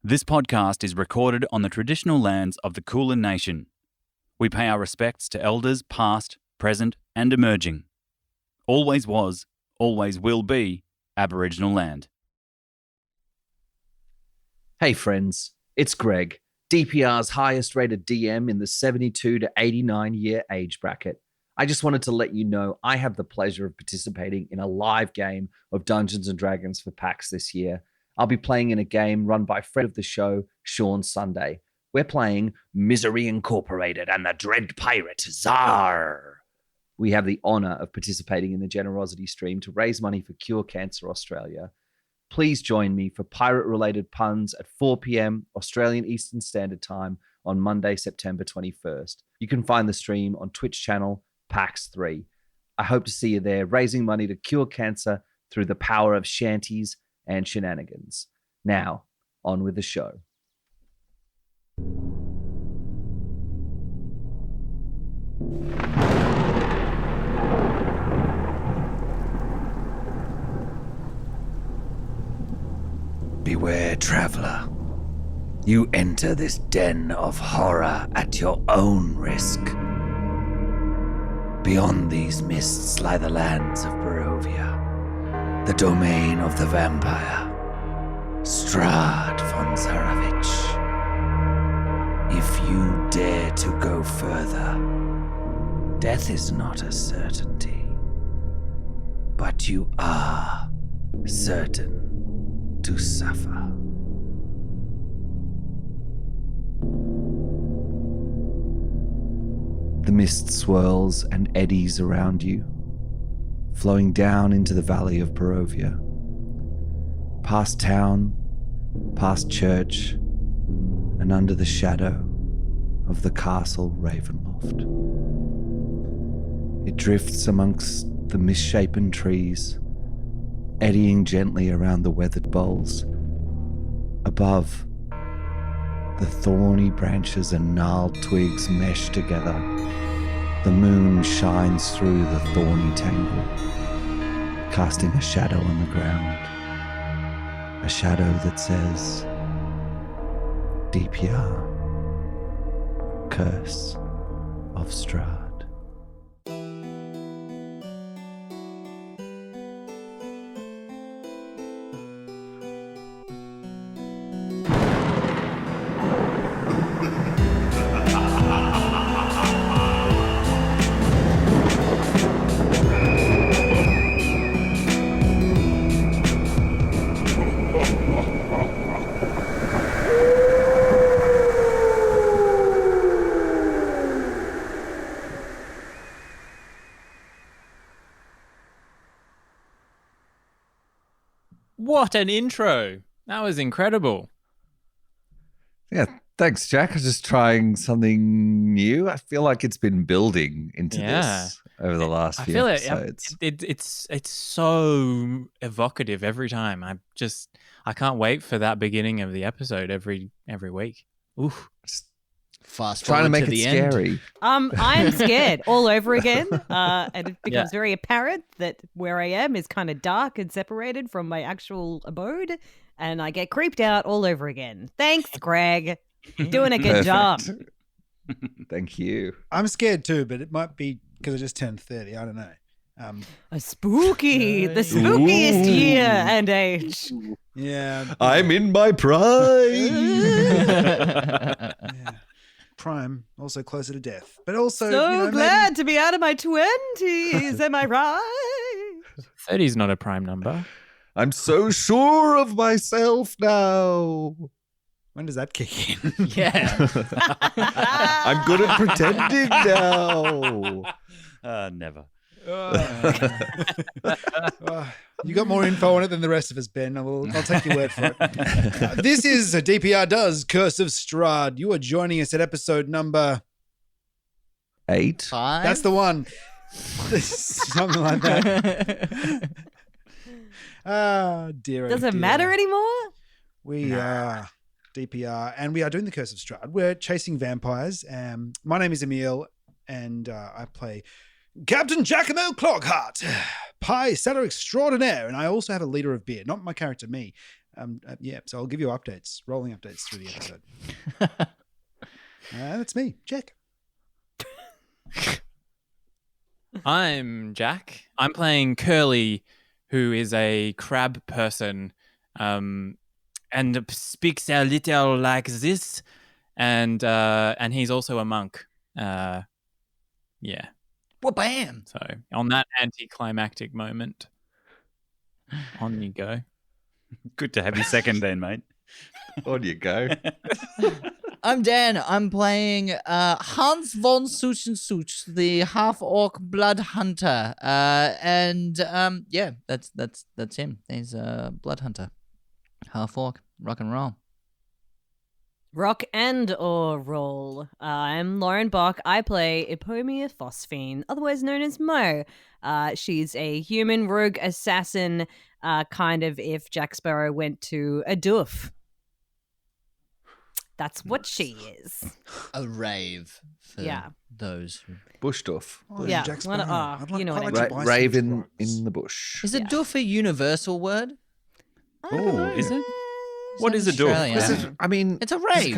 This podcast is recorded on the traditional lands of the Kulin Nation. We pay our respects to elders past, present, and emerging. Always was, always will be Aboriginal land. Hey friends, it's Greg, DPR's highest rated DM in the 72 to 89 year age bracket. I just wanted to let you know I have the pleasure of participating in a live game of Dungeons & Dragons for PAX this year. I'll be playing in a game run by friend of the show, Sean Sunday. We're playing Misery Incorporated and the Dread Pirate, Czar. We have the honor of participating in the generosity stream to raise money for Cure Cancer Australia. Please join me for pirate-related puns at 4 p.m. Australian Eastern Standard Time on Monday, September 21st. You can find the stream on Twitch channel PAX3. I hope to see you there, raising money to cure cancer through the power of shanties and shenanigans. Now, on with the show. Beware, traveler. You enter this den of horror at your own risk. Beyond these mists lie the lands of Barovia, the domain of the vampire, Strahd von Zarovich. If you dare to go further, death is not a certainty, but you are certain to suffer. The mist swirls and eddies around you, flowing down into the valley of Barovia. Past town, past church, and under the shadow of the castle Ravenloft. It drifts amongst the misshapen trees, eddying gently around the weathered boles. Above, the thorny branches and gnarled twigs mesh together. The moon shines through the thorny tangle, casting a shadow on the ground. A shadow that says, DPR, Curse of Strahd. What an intro. That was incredible. Yeah, thanks, Jack. I was just trying something new. I feel like it's been building into this over the last few episodes. It's so evocative every time. I can't wait for that beginning of the episode every week. Oof. Fast trying to make it scary. I am scared all over again, and it becomes very apparent that where I am is kind of dark and separated from my actual abode, and I get creeped out all over again. Thanks, Greg. You're doing a good job. Thank you. I'm scared too, but it might be because I just turned 30. I don't know. The spookiest year and age. Yeah. I'm in my prime. Yeah. Prime, also closer to death, but also glad to be out of my 20s. Am I right? 30 is not a prime number. I'm so sure of myself now. When does that kick in? Yeah. I'm good at pretending now. Never. You got more info on it than the rest of us, Ben. I'll take your word for it. This is DPR Does Curse of Strahd. You are joining us at episode number 8. 5? That's the one. Something like that. Dear. Does it matter anymore? We are DPR, and we are doing the Curse of Strahd. We're chasing vampires. My name is Emil, and I play Captain Giacomo Cloghart, Pie Setter Extraordinaire, and I also have a leader of beer, not my character, me. So I'll give you updates, rolling updates through the episode. That's me, Jack. I'm Jack. I'm playing Curly, who is a crab person, and speaks a little like this, and he's also a monk. Yeah. Well, bam. So on that anticlimactic moment, on you go. Good to have you second then, mate. On you go. I'm Dan. I'm playing Hans von Such, the half-orc blood hunter. Yeah, that's him. He's a blood hunter. Half-orc, rock and roll. Rock and or roll. I'm Lauren Bach. I play Epomia Phosphine, otherwise known as Mo. She's a human rogue assassin, kind of if Jack Sparrow went to a doof. That's what she is. A rave for those. Bush doof. Yeah. Jack Sparrow. You know what I mean. Rave in the bush. Is a doof a universal word? Oh, is it? What is a doof? Australian. I mean, It's a rave.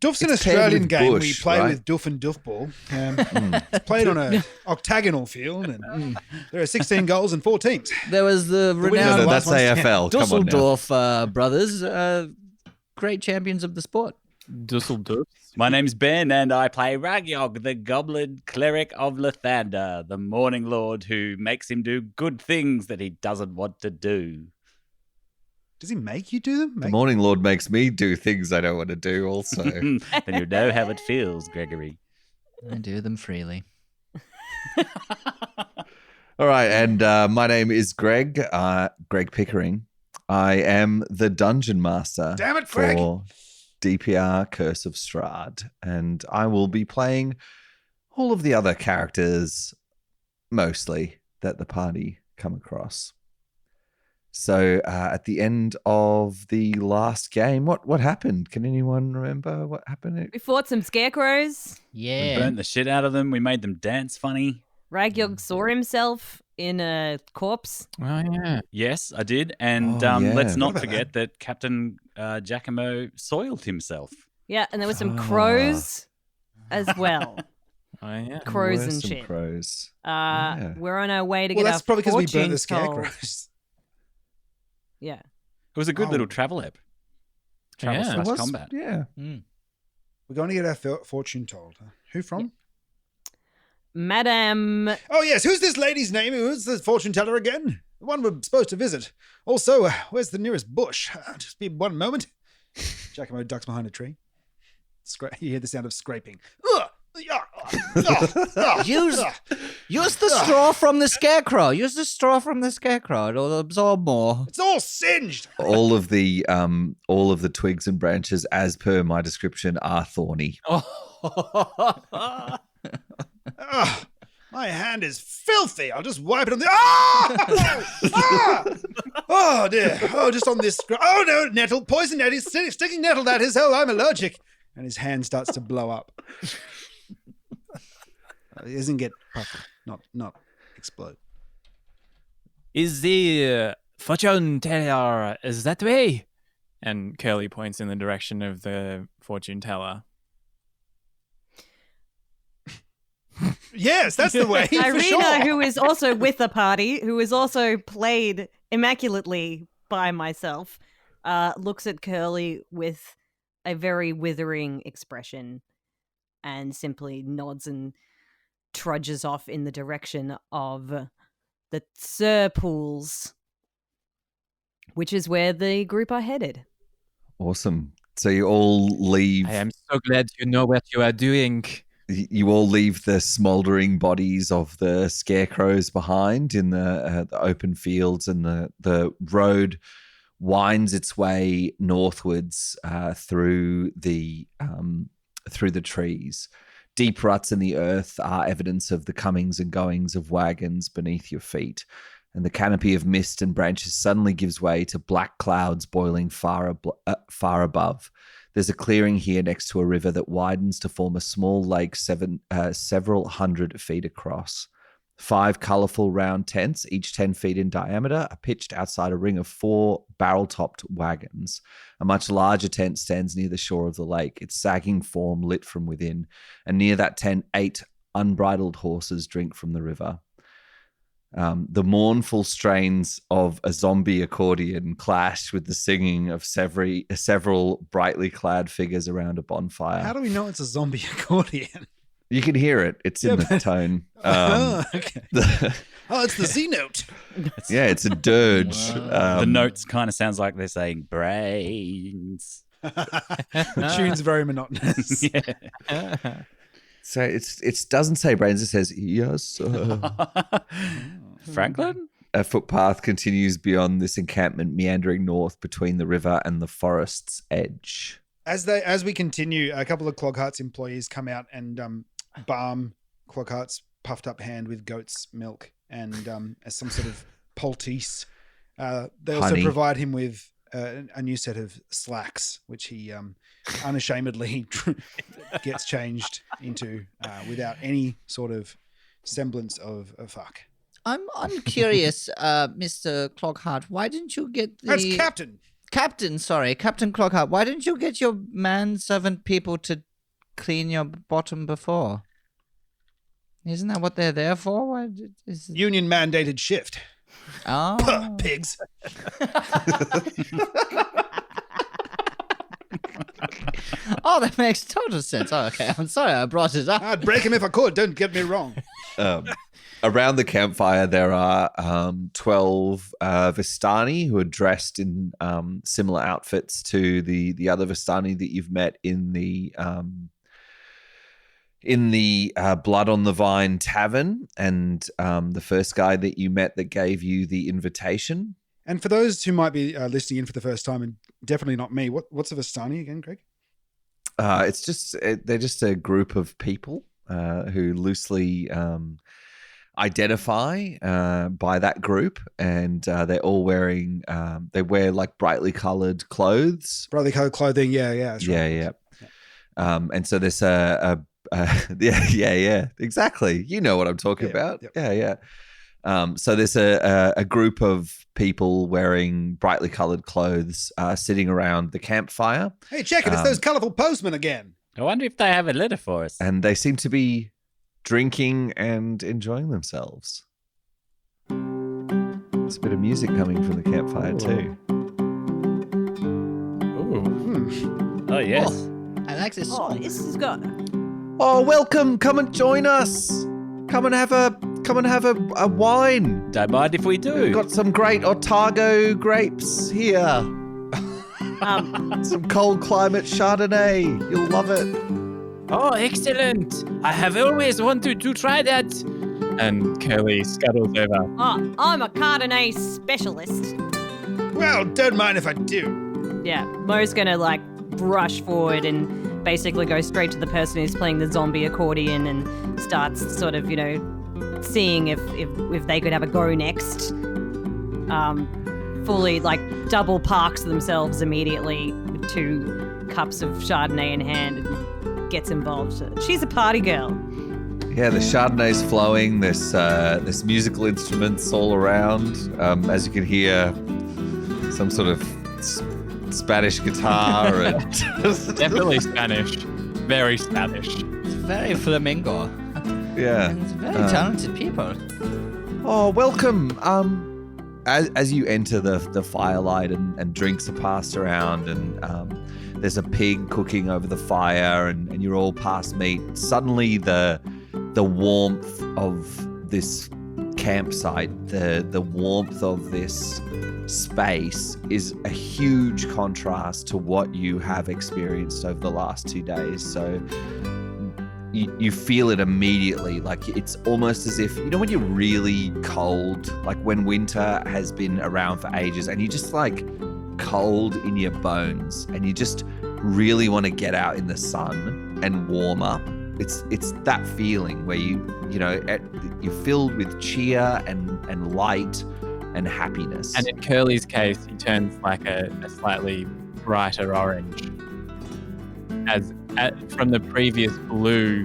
Doof's an It's paired Australian with game bush, we play right? with doof and doof ball. It's played on an octagonal field, and there are 16 goals and 4 teams. There was the winner renowned of the that's last one's AFL. Come on now. Dusseldorf brothers, great champions of the sport. Dusseldorf. My name's Ben, and I play Ragyog, the goblin cleric of Lathander, the Morning Lord who makes him do good things that he doesn't want to do. Does he make you do them? The Morning Lord makes me do things I don't want to do also. Then you know how it feels, Gregory. I do them freely. All right, and my name is Greg Pickering. I am the Dungeon Master Damn it, Greg. for DPR Curse of Strahd, and I will be playing all of the other characters, mostly, that the party come across. So at the end of the last game, what happened? Can anyone remember what happened? We fought some scarecrows. We Yeah. burnt the shit out of them. We made them dance funny. Ragyog saw himself in a corpse. Oh, yeah. Yes, I did. And Oh, yeah. let's not What about forget that Captain Giacomo soiled himself. Yeah, and there were some crows as well. Oh, yeah. Crows There were and some shit. Crows. Uh, We're on our way to Well, get that's our probably because we burnt the fortunes told. scarecrows. Yeah. It was a good Oh. little travel ep. Travel Yeah. slash It was- combat. Yeah. We're going to get our fortune told. Who from? Madame. Oh, yes. Who's this lady's name? Who's the fortune teller again? The one we're supposed to visit. Also, where's the nearest bush? Just be one moment. Giacomo ducks behind a tree. You hear the sound of scraping. Use the straw from the scarecrow. Use the straw from the scarecrow. It'll absorb more. It's all singed. all of the twigs and branches, as per my description, are thorny. Ugh, my hand is filthy. I'll just wipe it on the. Ah! Oh dear. Oh, just on this. Oh no, nettle, poison nettle. He's sticking nettle. That is. Oh, I'm allergic. And his hand starts to blow up. It doesn't get puffy. Not explode. Is the fortune teller is that way? And Curly points in the direction of the fortune teller. Yes, that's the way. For Irina, sure. who is also with the party, who is also played immaculately by myself, looks at Curly with a very withering expression and simply nods and trudges off in the direction of the Sir Pools, which is where the group are headed. Awesome. So you all leave. I am so glad you know what you are doing. You all leave the smouldering bodies of the scarecrows behind in the open fields, and the road winds its way northwards through the trees. Deep ruts in the earth are evidence of the comings and goings of wagons beneath your feet, and the canopy of mist and branches suddenly gives way to black clouds boiling far above. There's a clearing here next to a river that widens to form a small lake several hundred feet across. 5 colorful round tents, each 10 feet in diameter, are pitched outside a ring of 4 barrel-topped wagons. A much larger tent stands near the shore of the lake, its sagging form lit from within, and near that tent 8 unbridled horses drink from the river. The mournful strains of a zombie accordion clash with the singing of several brightly clad figures around a bonfire. How do we know it's a zombie accordion? You can hear it. It's in the tone. Okay. It's the C note. Yeah, it's a dirge. The notes kind of sounds like they're saying brains. The tune's very monotonous. Yeah. So it doesn't say brains. It says yes, sir. Franklin? A footpath continues beyond this encampment, meandering north between the river and the forest's edge. As we continue, a couple of Clogheart's employees come out and balm Clogheart's puffed up hand with goat's milk and as some sort of poultice. They also Honey. provide him with a new set of slacks, which he unashamedly gets changed into without any sort of semblance of a fuck. I'm curious, Mr. Cloghart. Why didn't you get the That's Captain. Captain Cloghart? Why didn't you get your manservant people to clean your bottom before? Isn't that what they're there for? Why is Union mandated shift. Oh. Pigs. Oh, that makes total sense. Oh, okay. I'm sorry I brought it up. I'd break him if I could. Don't get me wrong. Around the campfire, there are 12 Vistani who are dressed in similar outfits to the other Vistani that you've met in the Blood on the Vine tavern, and the first guy that you met that gave you the invitation. And for those who might be listening in for the first time, and definitely not me, what's a Vistani again, Greg? They're just a group of people who loosely identify by that group, and they're all wearing they wear like brightly colored clothes. Brightly colored clothing, yeah, that's right. Yeah. And so there's yeah, exactly. You know what I'm talking about. Yep. Yeah. So there's a group of people wearing brightly colored clothes sitting around the campfire. Hey, check it. It's those colorful postmen again. I wonder if they have a letter for us. And they seem to be drinking and enjoying themselves. There's a bit of music coming from the campfire too. Ooh. Oh, yes. I like this Oh, song. this has got. Oh, welcome! Come and join us. Come and have a wine. Don't mind if we do. We've got some great Otago grapes here. Um, Some cold climate Chardonnay. You'll love it. Oh, excellent. I have always wanted to try that. And Curly scuttles over. oh, I'm a Chardonnay specialist. Well, don't mind if I do. Yeah, Mo's gonna like rush forward and basically go straight to the person who's playing the zombie accordion and starts sort of, seeing if they could have a go next. Fully like double parks themselves immediately with 2 cups of Chardonnay in hand and gets involved. She's a party girl. Yeah, the Chardonnay's flowing. There's musical instruments all around. As you can hear, some sort of Spanish guitar and Definitely Spanish. Very Spanish. It's very flamingo. yeah. And it's very talented people. Oh, welcome. As you enter the firelight and drinks are passed around and there's a pig cooking over the fire and you're all past meat, suddenly the warmth of this campsite, the warmth of this space is a huge contrast to what you have experienced over the last 2 days. So you feel it immediately. Like it's almost as if, when you're really cold, like when winter has been around for ages and you just like cold in your bones and you just really want to get out in the sun and warm up. It's that feeling where you're filled with cheer and light and happiness. And in Curly's case, he turns like a slightly brighter orange. From the previous blue,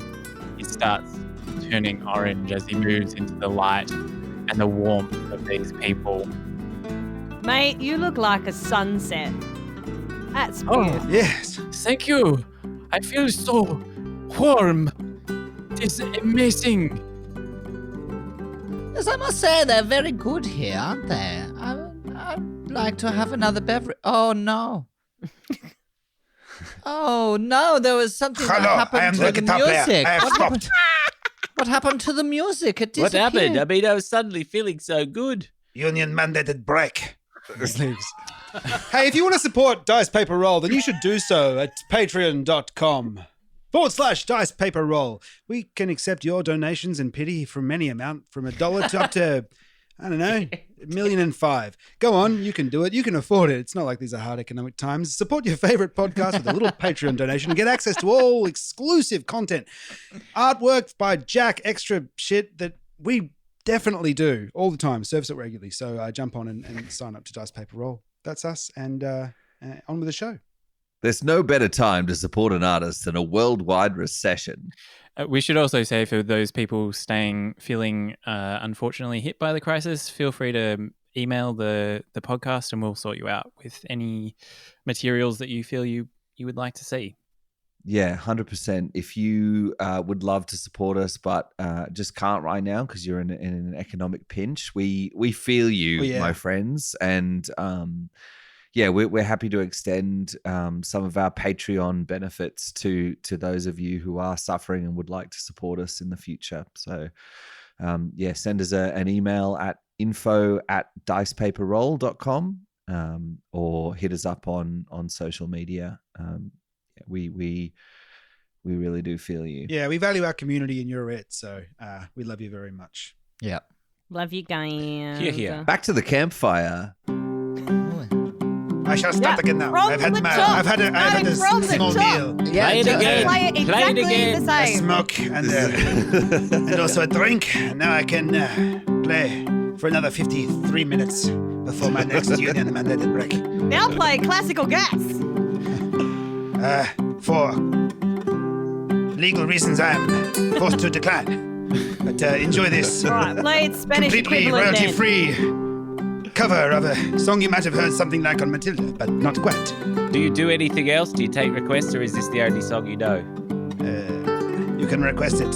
he starts turning orange as he moves into the light and the warmth of these people. Mate, you look like a sunset. That's Oh. beautiful. Yes. Thank you. I feel so warm. It's amazing. Yes, I must say they're very good here, aren't they? I'd like to have another beverage. Oh no. Oh no, there was something that Hello, I happened am to the the guitar player. music. I have What happened? stopped. What happened to the music? It What disappeared. happened? I mean, I was suddenly feeling so good. Union mandated break. Hey, if you want to support Dice Paper Roll, then you should do so at patreon.com/Dice Paper Roll. We can accept your donations and pity from any amount from $1 to up to, I don't know, $1,000,005. Go on, you can do it. You can afford it. It's not like these are hard economic times. Support your favorite podcast with a little Patreon donation and get access to all exclusive content. Artwork by Jack, extra shit that we definitely do all the time, service it regularly. So jump on and sign up to Dice Paper Roll. That's us, and on with the show. There's no better time to support an artist than a worldwide recession. We should also say for those people feeling unfortunately hit by the crisis, feel free to email the podcast and we'll sort you out with any materials that you feel you would like to see. Yeah, 100%. If you would love to support us, but just can't right now because you're in an economic pinch, we feel you, my friends. And yeah, we're happy to extend some of our Patreon benefits to those of you who are suffering and would like to support us in the future. So yeah, send us an email at info@dicepaperroll.com or hit us up on social media. We really do feel you. Yeah, we value our community and you're it. So we love you very much. Yeah. Love you guys. Here. Back to the campfire. I shall start again now. From I've had the my, top. I've had a From the small top. meal, Yeah. Play it again. Play it exactly the a same. smoke, and also a drink. And now I can play for another 53 minutes before my next union mandated break. Now play classical gas. For legal reasons, I'm forced to decline. But enjoy this Right, play its Spanish completely equivalent then. royalty-free cover of a song you might have heard something like on Matilda, but not quite. Do you do anything else? Do you take requests, or is this the only song you know? You can request it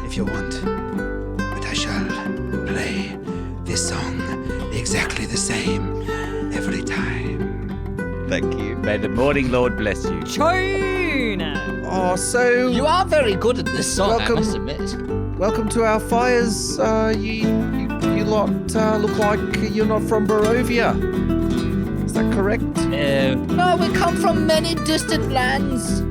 if you want, but I shall play this song exactly the same every time. Thank you. May the morning Lord bless you. China. Oh, so You are very good at this song, Welcome. I must admit. welcome to our fires. You lot look like you're not from Barovia. Is that correct? No, we come from many distant lands.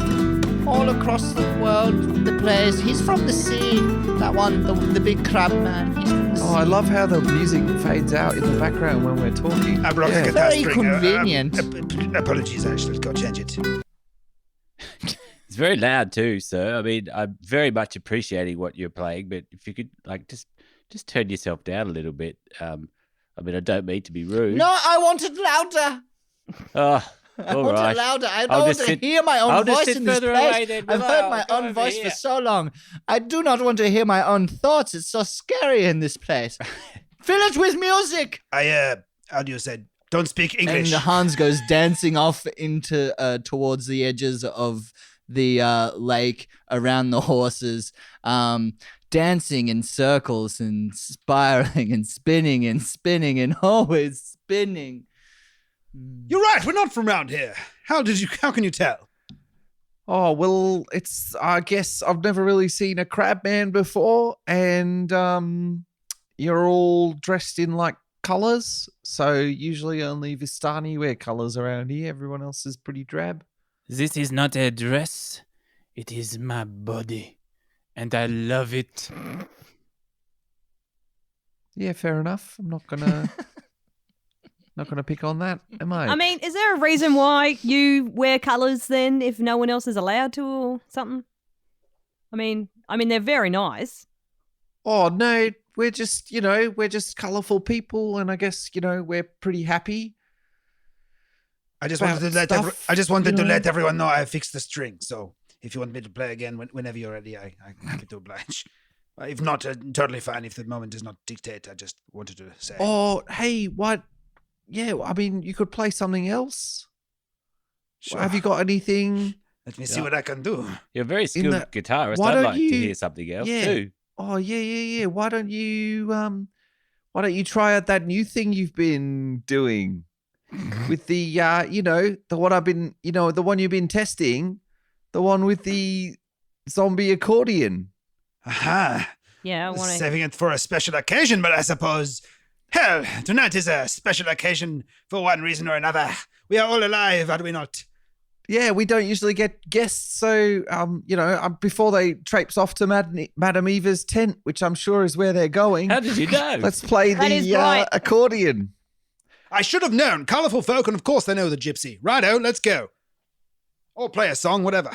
All across the world, the place. He's from the sea. That one, the big crab man. He's from the sea. Oh, I love how the music fades out in the background when we're talking. I broke Yeah. the guitar Very string. convenient. Apologies, I shall go change it. It's very loud too, sir. I mean, I'm very much appreciating what you're playing, but if you could, like, just turn yourself down a little bit. I mean, I don't mean to be rude. No, I want it louder. Oh, I all want right. it louder. I I'll don't want just to sit- hear my I'll own just voice sit in this further place. away then. I've Come heard on, my come own over voice here. for so long. I do not want to hear my own thoughts. It's so scary in this place. Fill it with music. How do you say? Don't speak English. And Hans goes dancing off into towards the edges of the lake around the horses, dancing in circles and spiraling and spinning and always spinning. You're right. We're not from around here. How can you tell? Oh, well, I guess I've never really seen a crab man before, and you're all dressed in like colors. So usually only Vistani wear colors around here. Everyone else is pretty drab. This is not a dress. It is my body. And I love it. Yeah, fair enough. I'm not gonna pick on that, am I? I mean, is there a reason why you wear colours then if no one else is allowed to or something? I mean they're very nice. Oh no, we're just colourful people, and I guess we're pretty happy. I just About wanted to let stuff, I just wanted to you know? let everyone know I fixed the string. So if you want me to play again whenever you're ready, I happy to oblige. If not, totally fine. If the moment does not dictate, I just wanted to say. Oh, hey, what? Yeah, I mean, you could play something else. Sure. Have you got anything? Let me see what I can do. You're a very skilled the- guitarist. why I'd don't like to you- hear something else Yeah. too. Oh, yeah. Why don't you try out that new thing you've been doing with the the one you've been testing, the one with the zombie accordion. Aha. Yeah, I want to. Saving it for a special occasion, but I suppose, hell, tonight is a special occasion for one reason or another. We are all alive, are we not? Yeah, we don't usually get guests, so before they traipse off to Madame Eva's tent, which I'm sure is where they're going. How did you know? Let's play That is the right. accordion. I should have known. Colourful folk, and of course they know the gypsy. Righto, let's go. Or play a song, whatever.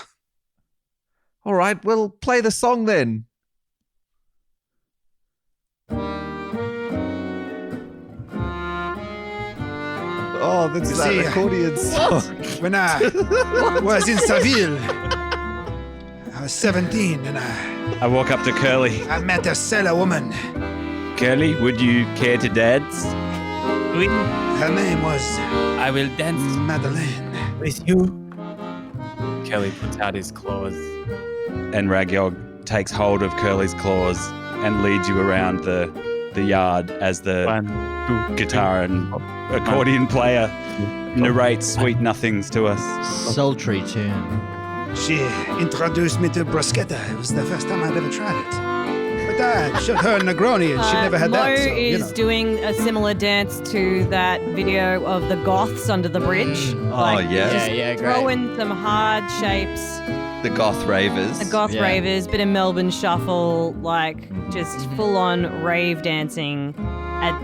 All right, we'll play the song then. Oh, that's You that see, accordion song. When I was in Seville, I was 17, and I walk up to Curly. I met a sailor woman. Curly, would you care to dance? Oui, Her name was I will dance Madeleine. with you. Kelly puts out his claws. And Ragyog takes hold of Curly's claws and leads you around the yard as the 1, 2, guitar and accordion player narrates sweet nothings to us. Sultry tune. She introduced me to bruschetta. It was the first time I'd ever tried it. But I showed her a Negroni, and she never had Mo that. So, is doing a similar dance to that video of the goths under the bridge. Yeah. Yeah, great. Throwing some hard shapes. The goth ravers. The goth Yeah. ravers, bit of Melbourne shuffle, like just full on rave dancing at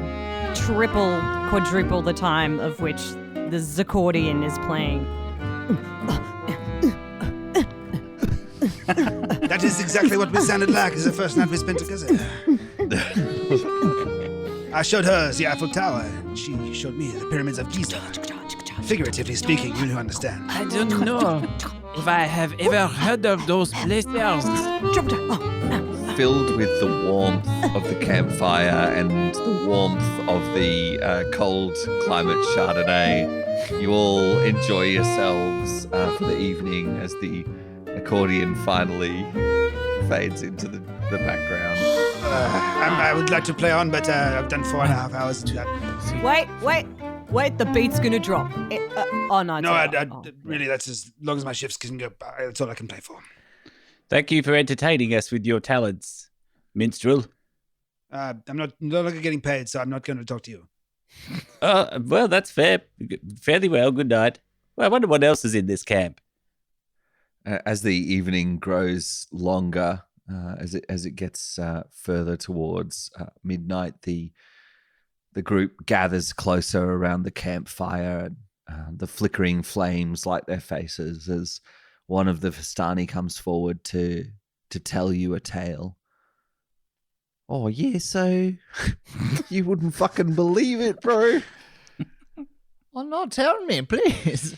triple, quadruple the time of which the accordion is playing. That is exactly what we sounded like as the first night we spent together. I showed her the Eiffel Tower, and she showed me the pyramids of Giza. Figuratively speaking, you understand. I don't know if I have ever heard of those places. Filled with the warmth of the campfire and the warmth of the cold climate Chardonnay, you all enjoy yourselves for the evening as the accordion finally fades into the background. I would like to play on, but I've done 4.5 hours of that. Wait, the beat's gonna drop. Oh, no. No, it's really, that's as long as my shifts can go. That's all I can play for. Thank you for entertaining us with your talents, minstrel. I'm no longer getting paid, so I'm not going to talk to you. Well, that's fair. Fairly well. Good night. Well, I wonder what else is in this camp. As the evening grows longer, as it gets further towards midnight, the group gathers closer around the campfire. The flickering flames light their faces as one of the Vistani comes forward to tell you a tale. Oh yeah, so you wouldn't fucking believe it, bro. Oh no, tell me, please.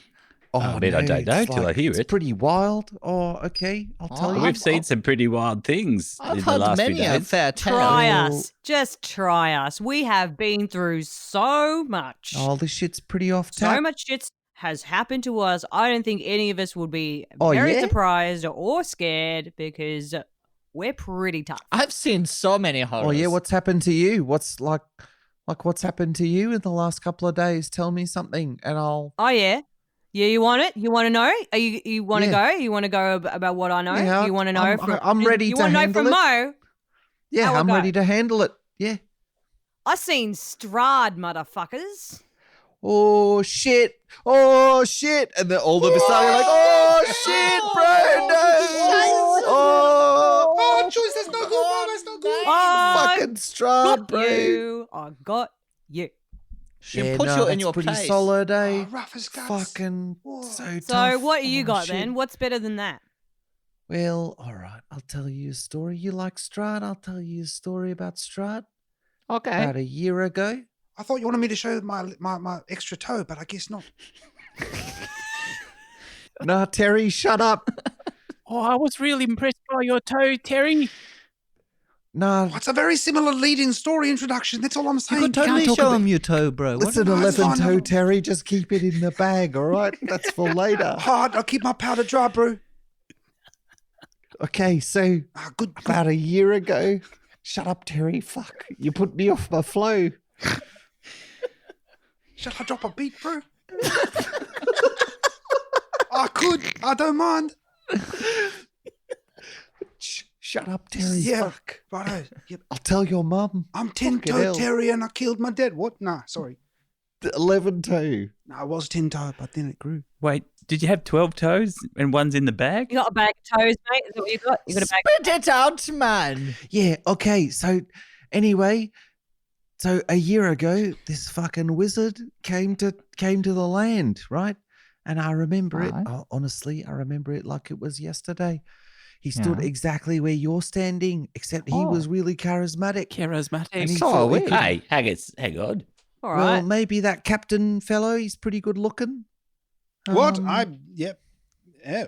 I mean, I don't know it's till I hear it's it. pretty wild. Oh, okay, I'll tell you. We've seen some pretty wild things I've in the heard last few many a days. fair tale. Try us. Just try us. We have been through so much. Oh, this shit's pretty off So tap. much shit has happened to us. I don't think any of us would be Oh, very yeah? surprised or scared because we're pretty tough. I've seen so many horrors. Oh yeah, what's happened to you? What's like what's happened to you in the last couple of days? Tell me something, and I'll. Oh yeah, yeah. You want it? You want to know? Are you want to Yeah. go? You want to go about what I know? Yeah, you want to know? I'm ready You to want to know handle from it. Mo? Yeah, How I I'm go? ready to handle it. Yeah. I seen Strahd, motherfuckers. Oh shit! Oh shit! And then all the Vistani are like, "Oh shit, bro! No! Oh, choice, that's not good, bro. That's not good. I fucking Strahd, got bro! you. I got you. You put you in that's your pretty place. solid, eh? Oh, rough as guts. Fucking Whoa. so tough. So what you Oh, got shit. then? What's better than that? Well, all right. I'll tell you a story. You like Strahd? I'll tell you a story about Strahd. Okay. About a year ago. I thought you wanted me to show my extra toe, but I guess not. Nah, Terry, shut up. Oh, I was really impressed by your toe, Terry. No, It's a very similar lead-in story introduction. That's all I'm saying. You could totally show him your toe, bro. What listen, No, it's 11 fine. toe Terry, just keep it in the bag, all right? That's for later. Hard. I'll keep my powder dry, bro. Okay, so Good. about a year ago, shut up, Terry. Fuck, you put me off my flow. Shall I drop a beat, bro? I could. I don't mind. Shut up, Terry. Yeah. Fuck. Righto. Yep. I'll tell your mum. I'm Fucking 10-toe hell. Terry and I killed my dad. What? Nah, sorry. 11 toe. No, I was 10-toe, but then it grew. Wait, did you have 12 toes and one's in the bag? You got a bag of toes, mate? Is that what you got? You got a bag. Spit it out, man. Yeah, okay. So, anyway, so a year ago, this fucking wizard came to the land, right? And I remember it. Right. Oh, honestly, I remember it like it was yesterday. He stood Yeah. exactly where you're standing, except he was really charismatic. Charismatic. And he So thought are he we. could- Hang on. All Well, right. maybe that captain fellow, he's pretty good looking. What? Yep. Oh.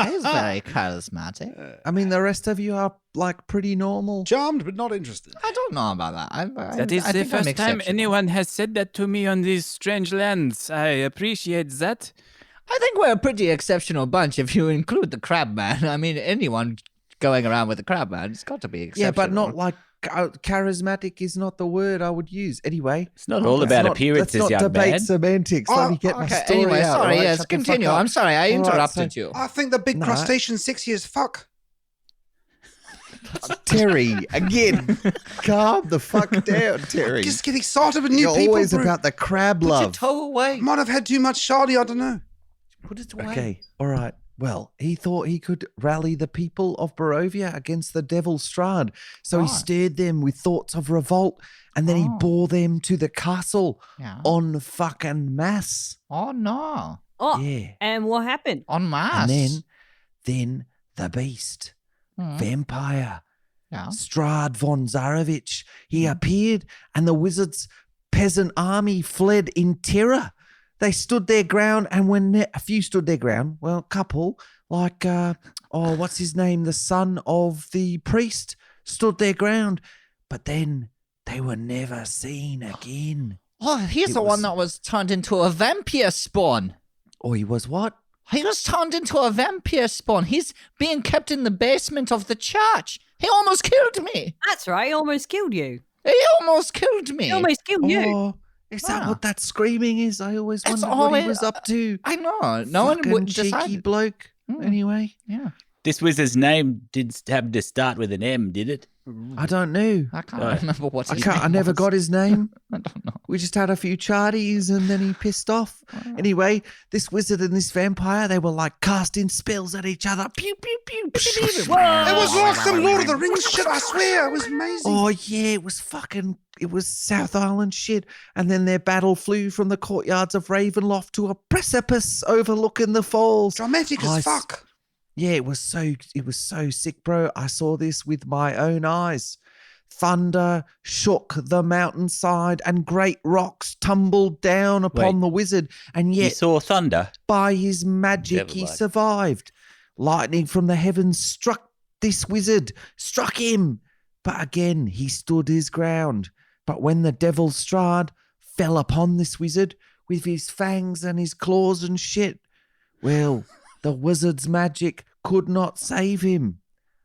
He's very charismatic. I mean, the rest of you are like pretty normal. Charmed, but not interested. I don't know about that. That is the first time anyone has said that to me on these strange lands. I appreciate that. I think we're a pretty exceptional bunch if you include the crab man. I mean, anyone going around with the crab man, it's got to be exceptional. Yeah, but not like charismatic is not the word I would use. Anyway, It's not all about appearances, let's not young debate man. semantics. Let me get my Okay, story anyway, out. sorry, all right? yes, Shut the fuck continue. up. I'm sorry, I All right, interrupted so- you. I think the big No. crustacean's sexy as fuck. Terry, again, calm the fuck down, Terry. Just get excited with new You're people, always bro. about the crab Put your love. toe away. Might have had too much shardy, I don't know. Put it away. Okay, all right. Well, he thought he could rally the people of Barovia against the devil Strahd. So he Right. stirred them with thoughts of revolt, and then he Oh. bore them to the castle Yeah. en fucking masse. Oh, no. Oh, Yeah. and what happened? En masse. And then the beast, Hmm. vampire, Yeah. Strahd von Zarevich, he appeared, and the wizard's peasant army fled in terror. They stood their ground, and when a few stood their ground, well, a couple, like, what's his name? The son of the priest stood their ground, but then they were never seen again. Oh, he's It the one was- that was turned into a vampire spawn. Oh, he was what? He was turned into a vampire spawn. He's being kept in the basement of the church. He almost killed me. That's right. He almost killed you. He almost killed me. He almost killed you. Oh, is that Wow. what that screaming is? I always It's wondered what always- he was up to. I know. No one Fucking would cheeky decide. bloke. Hmm. Anyway, Yeah. This wizard's name did have to start with an M, did it? I don't know. I can't Right. remember what I his can't. I name never was. got his name. I don't know. We just had a few charties and then he pissed off. Anyway, this wizard and this vampire, they were like casting spells at each other. Pew, pew, pew, pew, pew. It was like some Lord of the Rings shit, I swear. It was amazing. Oh, yeah, it was South Island shit. And then their battle flew from the courtyards of Ravenloft to a precipice overlooking the falls. Dramatic I as s- fuck. Yeah, it was so sick, bro. I saw this with my own eyes. Thunder shook the mountainside and great rocks tumbled down upon Wait. the wizard. And You yet, saw thunder. by his magic, Never he mind. survived. Lightning from the heavens struck this wizard, struck him. But again, he stood his ground. But when the devil Strahd fell upon this wizard with his fangs and his claws and shit, well, the wizard's magic could not save him.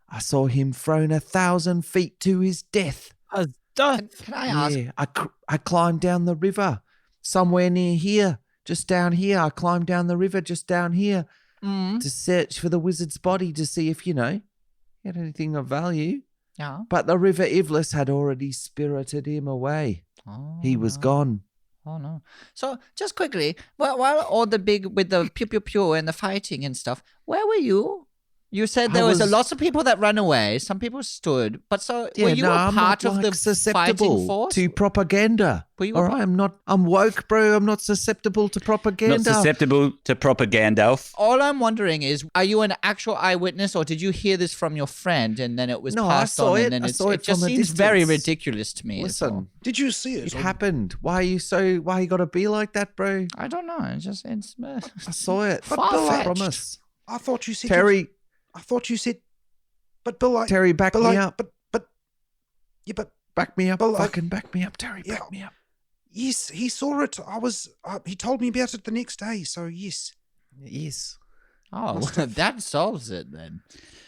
I saw him thrown 1,000 feet to his death. Can I ask? Yeah, I climbed down the river somewhere near here, just down here. I climbed down the river just down here Mm. to search for the wizard's body to see if, he had anything of value. Yeah. But the river Ivlis had already spirited him away. Oh, He was no. gone. Oh no! So just quickly, while all the big with the pew pew pew and the fighting and stuff, where were you? You said there I was a was- lots of people that ran away. Some people stood, but so were you a I'm part not, of like, the susceptible fighting force? to propaganda. Were you a All part- right, I'm woke, bro. I'm not susceptible to propaganda. Not susceptible to propaganda. All I'm wondering is, are you an actual eyewitness, or did you hear this from your friend and then it was No, I passed saw on? it. And then I saw it just from a seems very distance. ridiculous to me. is all. Listen, Did you see it? it happened. Why you got to be like that, bro? I don't know. It's I saw it. But I Bill, promise. I thought you said... Terry, I thought you said... But Bill, Terry, back But me like, up. but Yeah, but Back me up, Well, fucking back me up, Terry. yeah. Back me up. yes, he saw it. He told me about it the next day. So yes. Yes. Oh, that solves it then.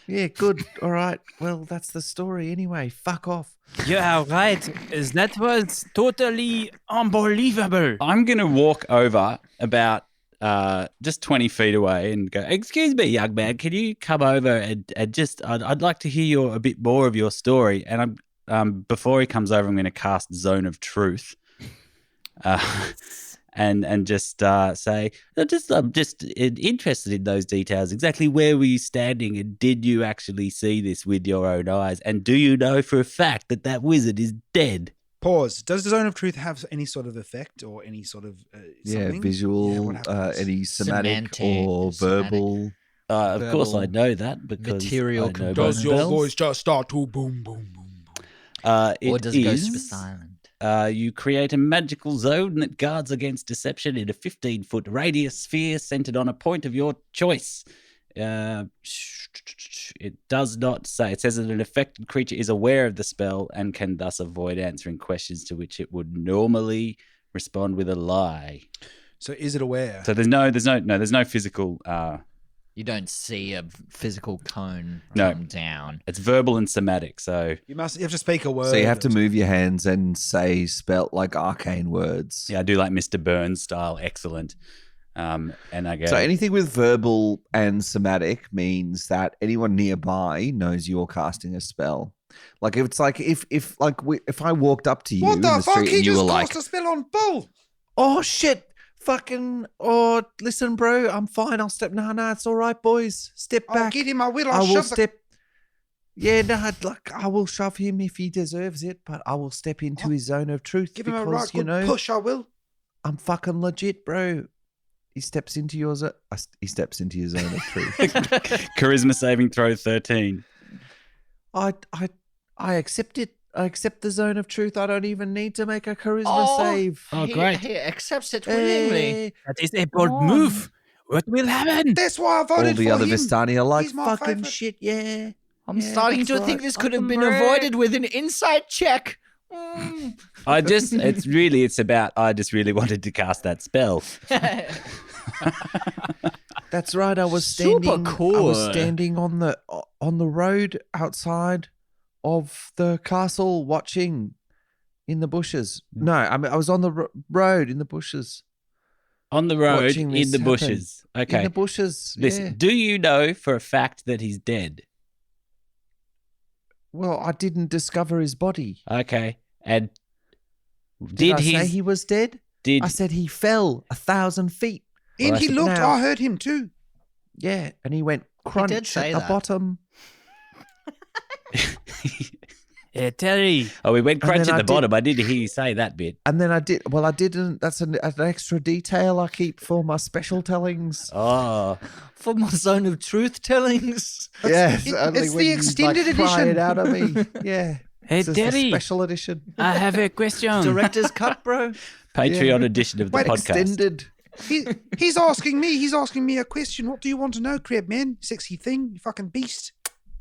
Yeah, good. All right. Well, that's the story anyway. Fuck off. You are right. That was totally unbelievable. I'm going to walk over about just 20 feet away and go, excuse me, young man, can you come over and just, I'd like to hear a bit more of your story. And before he comes over, I'm going to cast Zone of Truth. And just say, I'm just interested in those details. Exactly where were you standing, and did you actually see this with your own eyes? And do you know for a fact that wizard is dead? Pause. Does the Zone of Truth have any sort of effect or any sort of something? Visual, what happens? any somatic Semantic, or verbal. Of course, I Verbal, know that because material I know component. both Does your spells. voice just start to boom, boom, boom, boom? Or It does it go is, super silent? You create a magical zone that guards against deception in a 15-foot radius sphere centered on a point of your choice. It does not say. It says that an affected creature is aware of the spell and can thus avoid answering questions to which it would normally respond with a lie. So is it aware? So there's no physical. You don't see a physical cone No. come down. It's verbal and somatic. So You have to speak a word. So you have to move your hands and say spell like arcane words. yeah, I do like Mr. Burns style. Excellent. And I go. So anything with verbal and somatic means that anyone nearby knows you're casting a spell. Like if it's like if I walked up to you What in the the fuck? street He and you just were like, cast a spell on Bull. "Oh shit, fucking, oh listen, bro, I'm fine. I'll step. No, it's all right, boys. Step I'll back. get him. I will. I I'll will shove the step. Yeah, no, I will shove him if he deserves it, but I will step into his zone of truth Give him a because right you good know push. I will. I'm fucking legit, bro." He steps into your zone. He steps into your zone of truth. Charisma saving throw 13. I accept it. I accept the zone of truth. I don't even need to make a charisma save. Oh, great. He accepts it willingly. Hey, That is a bold move. What will happen? That's why I voted all the for other him. Vistani are like, He's my fucking favourite. shit, yeah. I'm Yeah, starting that's to right. think this could have Fucking been right. avoided with an insight check. I just really wanted to cast that spell. That's right. I was Super standing. I cool. was standing on the road outside of the castle, watching in the bushes. No, I mean I was on the road in the bushes. On the road, Watching this in the happen. bushes. Okay. In the bushes. Listen, yeah. do you know for a fact that he's dead? Well, I didn't discover his body. Okay. And Did I he say he was dead? did I said he fell 1,000 feet. And Well, he I looked. now- I heard him too. Yeah, and he went crunch did say at the that. bottom. Terry. Oh, we went And crunch then at I the bottom. I did hear you say that bit. And then I did. Well, I didn't. That's an extra detail I keep for my special tellings. Oh. For my zone of truth tellings. Yes, it- only it's when the you, extended like, cry edition. it out of me. Yeah. Hey, This is the Terry. special edition. I have a question. Director's cut, bro. Patreon edition of the Wait, podcast. Extended. He's asking me. He's asking me a question. What do you want to know, Crab Man? Sexy thing, you fucking beast.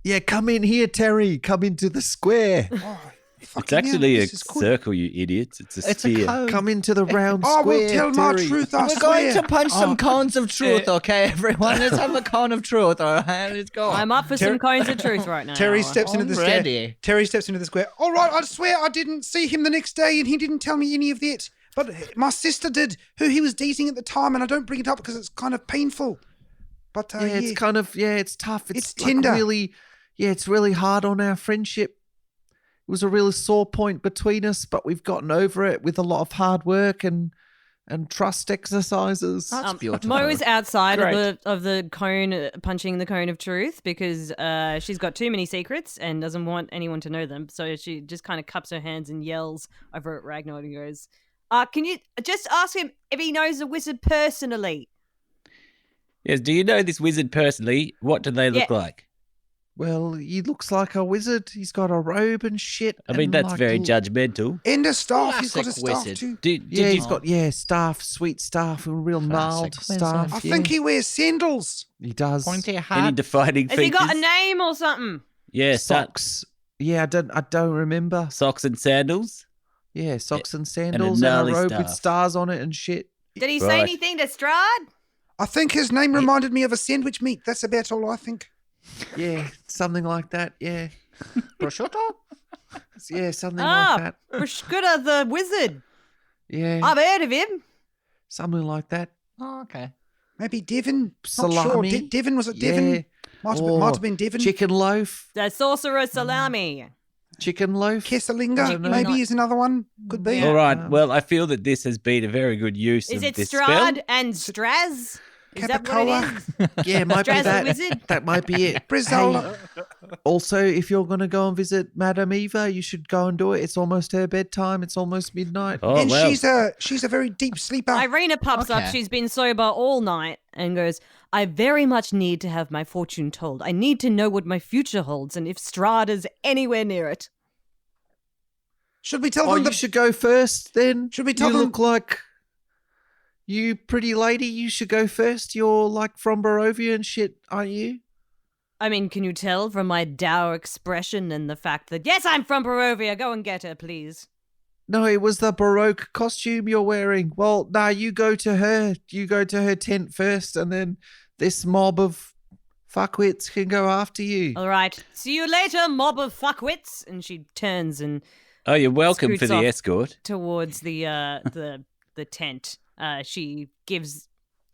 Yeah, come in here, Terry. Come into the square. Oh, It's fucking actually hell, a this is cool. circle, you idiots. It's a It's a sphere. code. Come into the round I square, will tell my Terry. truth. I We're swear. going to punch some Oh, cones of truth, okay, everyone? Let's have a cone of truth, all right? Let's go. I'm up for some coins of truth right now. Terry steps into the I'm square. ready. Terry steps into the square. All right, I swear I didn't see him the next day, and he didn't tell me any of that. But my sister did, who he was dating at the time, and I don't bring it up because it's kind of painful. But Yeah, it's kind of it's tough. It's like tender. really, it's really hard on our friendship. It was a really sore point between us, but we've gotten over it with a lot of hard work and trust exercises. That's beautiful. Mo is outside Great. of the cone, punching the cone of truth because she's got too many secrets and doesn't want anyone to know them. So she just kind of cups her hands and yells over at Ragnar and goes, "Can you just ask him if he knows the wizard personally?" Yes, do you know this wizard personally? What do they look Yeah. like? Well, he looks like a wizard. He's got a robe and shit. I mean, and that's like very l- judgmental. and a staff. He's got a Classic staff wizard. too. Did Yeah, you, he's got staff, sweet staff, and real gnarled Classic wizard. staff. I yeah. think he wears sandals. He does. Pointy any hat. defining Has features? he got a name or something? Yeah, Socks. Yeah, I don't remember. Socks and sandals. Yeah, socks and sandals and a gnarly robe with staff. stars on it and shit. Did he say Right. anything to Strahd? I think his name reminded me of a sandwich meat. That's about all I think. Yeah, something like that. Yeah, Prosciutto? yeah, something Ah, like that. Brushkutta the wizard. Yeah, I've heard of him. something like that. Oh, okay. Maybe Devon. Salami. Not sure. Devon, was it Devon? Yeah. Might have been Devon. Chicken loaf. The sorcerer salami. Chicken loaf. Kesselinga, know. maybe is another one. Could be. All right. Well, I feel that this has been a very good use Is of it this Strahd spell. and Straz? Is that what Capicola. it is? Yeah, might be Straz the that. wizard? That might be it. Brizola. Hey, also, if you're going to go and visit Madame Eva, you should go and do it. It's almost her bedtime. It's almost midnight. Oh, And well. she's a very deep sleeper. Irina pops up. Okay. She's been sober all night and goes, I very much need to have my fortune told. I need to know what my future holds and if Strahd is anywhere near it. Should we tell Oh, them you should go first then. Should we tell You them- look like you pretty lady. You should go first. You're like from Barovia and shit, aren't you? I mean, can you tell from my dour expression and the fact that, yes, I'm from Barovia. Go and get her, please. No, it was the Baroque costume you're wearing. Well, nah, you go to her. You go to her tent first, and then this mob of fuckwits can go after you. All right. See you later, mob of fuckwits. And she turns and Oh, you're welcome Scoots for the off. escort. towards the tent. She gives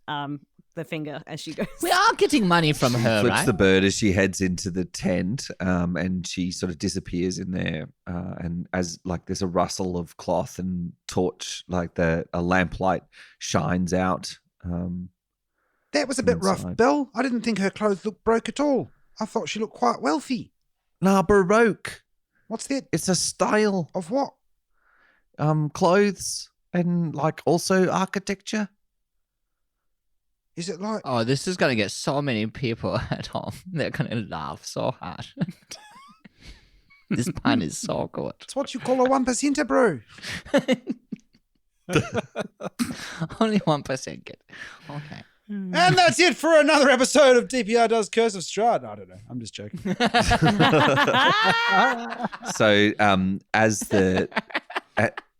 the finger as she goes. We are getting money from her, Flips right? the bird as she heads into the tent, and she sort of disappears in there. And as like there's a rustle of cloth and torch, like a lamplight shines out. That was a bit rough, Inside. Bill. I didn't think her clothes looked broke at all. I thought she looked quite wealthy. Nah, Baroque. What's that? It's a style. Of what? Clothes and like also architecture. Is it like... Oh, this is going to get so many people at home. They're going to laugh so hard. This pun is so good. It's what you call a 1%er, bro. Only 1% get. Okay. And that's it for another episode of DPR Does Curse of Strahd. I don't know. I'm just joking. So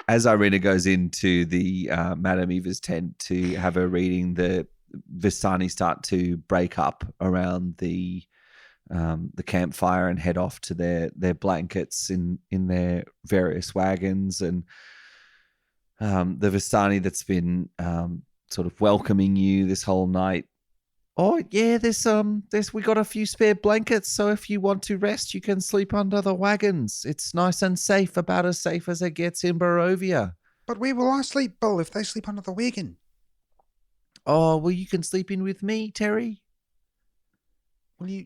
as Irina goes into the Madame Eva's tent to have her reading, the Vistani start to break up around the campfire and head off to their blankets in their various wagons, and the Vistani that's been sort of welcoming you this whole night. Oh yeah, there's we got a few spare blankets, so if you want to rest, you can sleep under the wagons. It's nice and safe, about as safe as it gets in Barovia. But where will I sleep, Bill, if they sleep under the wagon? Oh well, you can sleep in with me, Terry. Will you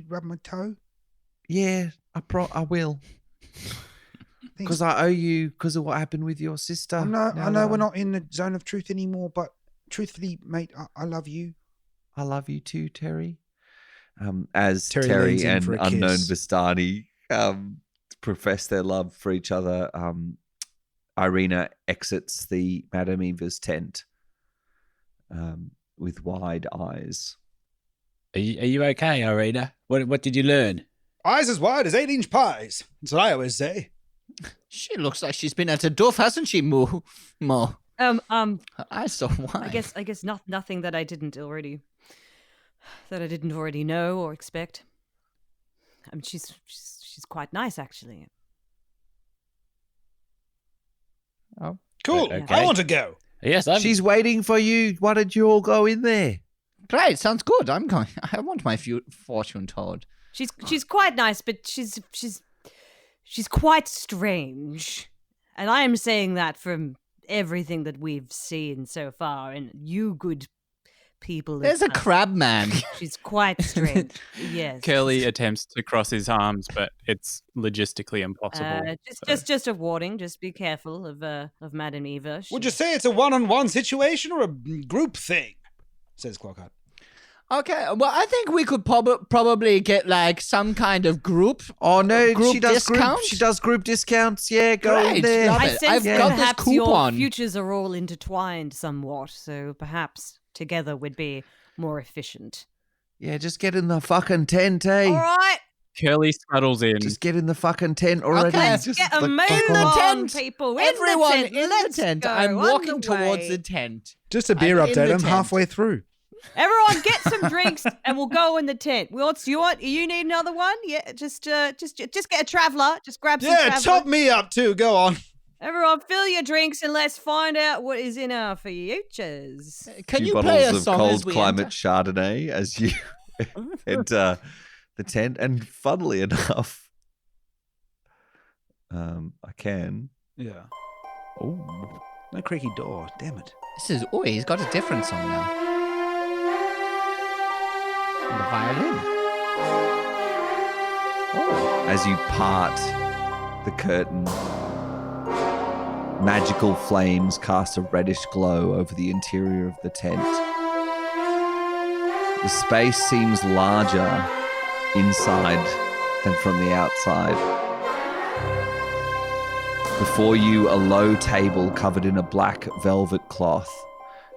rub my toe? Yeah, I will, because I owe you because of what happened with your sister. I Now know that we're not in the zone of truth anymore, but truthfully, mate, I love you. I love you too, Terry. As Terry Terry leans in and for a unknown kiss. Vistani profess their love for each other, Irina exits the Madame Eva's tent with wide eyes. Are you okay, Irina? What did you learn? Eyes as wide as 8-inch pies. That's what I always say. She looks like she's been at a doof, hasn't she, Mo? Her eyes so wide. I guess nothing that I didn't already know or expect. I mean, she's quite nice, actually. Oh. Cool. Okay. I want to go. Yes, She's waiting for you. Why don't you all go in there? Great, sounds good. I'm going. I want my fortune told. She's quite nice, but she's quite strange, and I am saying that from everything that we've seen so far. And you, good people, There's a crab man. She's quite strange. Yes. Curly attempts to cross his arms, but it's logistically impossible. Just a warning. Just be careful of Madame Eva. Would you say it's a one-on-one situation or a group thing? Says Clockhart. Okay, well, I think we could probably get like some kind of group. Oh no, Group she does discount? group. She does group discounts. Yeah, go in Great, there. love I it. sense I've that got this perhaps your coupon. futures are all intertwined somewhat, so perhaps together would be more efficient. Yeah, just get in the fucking tent, eh? All right. Curly scuttles in. Just get in the fucking tent already. Okay, Just Get a like, move fuck the off. on, tent. people. Everyone in the tent. Let's go. I'm On walking the towards way. the tent. Just a beer I'm in update. the I'm tent. halfway through. Everyone, get some drinks, and we'll go in the tent. You need another one? Yeah, just get a traveler. Just grab some. Yeah, traveler. top me up too. Go on. Everyone, fill your drinks, and let's find out what is in our futures. Can Few you play a bottles of song cold as we climate enter? Chardonnay as you enter the tent. And funnily enough, I can. Yeah. Oh, No creaky door. Damn it. He's got a different song now. And the violin. as you part the curtain, magical flames cast a reddish glow over the interior of the tent. The space seems larger inside than from the outside. Before you, a low table covered in a black velvet cloth,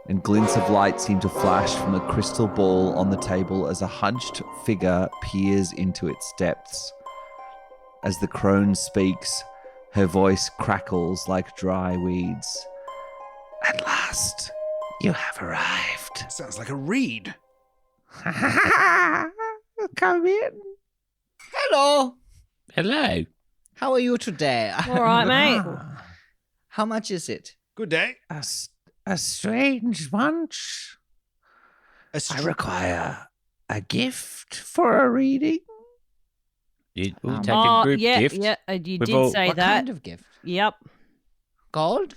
and glints of light seem to flash from a crystal ball on the table as a hunched figure peers into its depths. As the crone speaks, her voice crackles like dry weeds. At last, you have arrived. Sounds like a reed. Come in. Hello. Hello. How are you today? All right, mate. How much is it? Good day. A strange bunch. I require a gift for a reading. We'll take a group gift. Yeah, you We've did all- say What that. kind of gift? Yep. Gold?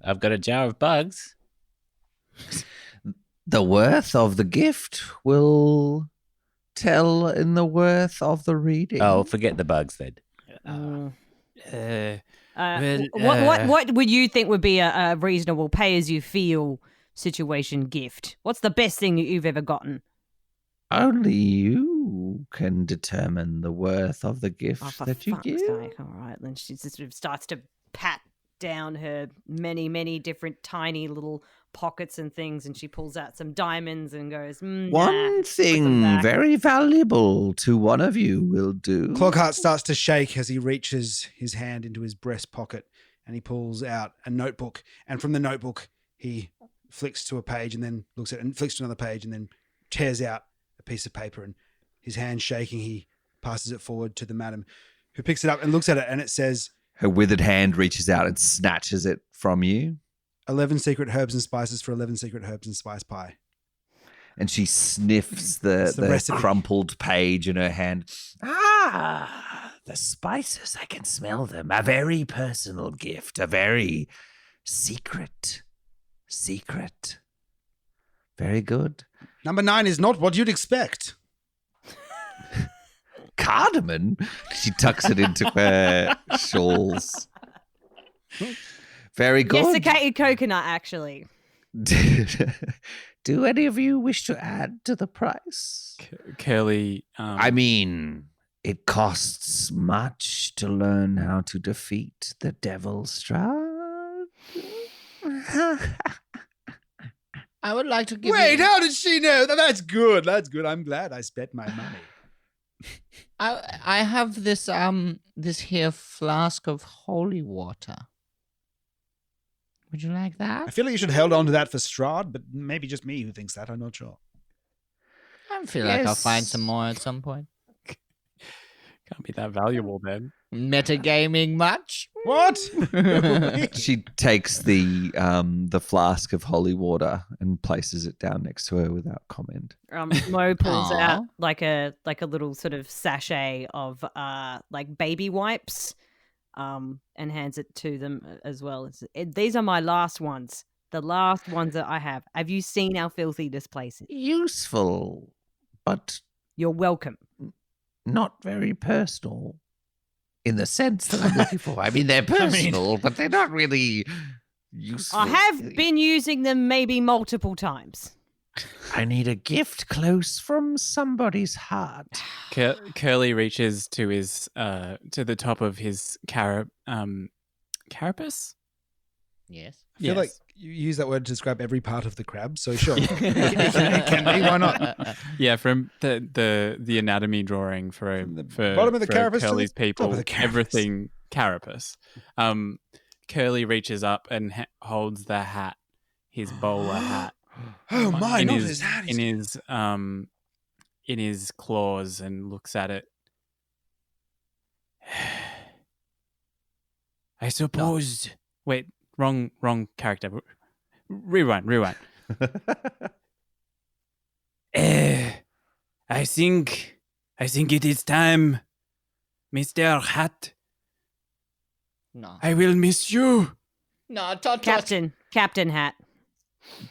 I've got a jar of bugs. The worth of the gift will tell in the worth of the reading. Oh, forget the bugs then. What would you think would be a reasonable pay-as-you-feel situation gift? What's the best thing that you've ever gotten? Only you can determine the worth of the gift Oh, for that you fuck's give. sake. All right. Then she just sort of starts to pat down her many, many different tiny little pockets and things, and she pulls out some diamonds and goes, nah, One put them thing back. very valuable to one of you will do. Cloghart starts to shake as he reaches his hand into his breast pocket and he pulls out a notebook. And from the notebook, he flicks to a page and then looks at it and flicks to another page and then tears out a piece of paper. And his hand shaking, he passes it forward to the madam, who picks it up and looks at it, and it says, Her withered hand reaches out and snatches it from you. 11 secret herbs and spices for 11 secret herbs and spice pie. And she sniffs It's the the recipe. crumpled page in her hand. Ah, the spices, I can smell them. A very personal gift, a very secret. Very good. Number 9 is not what you'd expect. Cardamom? She tucks it into her shawls. Very good. Desiccated coconut, actually. Do any of you wish to add to the price? Curly. I mean, it costs much to learn how to defeat the devil Strahd. I would like to give Wait, you... how did she know? That's good. That's good. I'm glad I spent my money. I have this this here flask of holy water. Would you like I that? feel like you should hold on to that for Strahd, but maybe just me who thinks that. I'm not sure. I feel like I'll find Yes. some more at some point. Can't be that valuable then. Metagaming much? What? She takes the flask of holy water and places it down next to her without comment. Mo pulls Aw. out like a little sort of sachet of like baby wipes, and hands it to them as well. These are my last ones, the last ones that I have. Have you seen how filthy this place is? Useful, but You're welcome. not very personal in the sense that I'm looking for. I mean, they're personal, but they're not really useful. I have been using them maybe multiple times. I need a gift close from somebody's heart. Curly reaches to his to the top of his carapace. Yes. I feel like you use that word to describe every part of the crab, so sure. it can be, why not? Yeah, from the anatomy drawing for bottom of the for carapace to the Curly's top people, of the carapace. everything carapace. Curly reaches up and holds the hat, his bowler hat. Oh my, in not his his hat. in his claws and looks at it. I suppose. Wait, wrong character. Rewind. I think it is time, Mr. Hat. No. I will miss you. No, Tot. Captain Hat.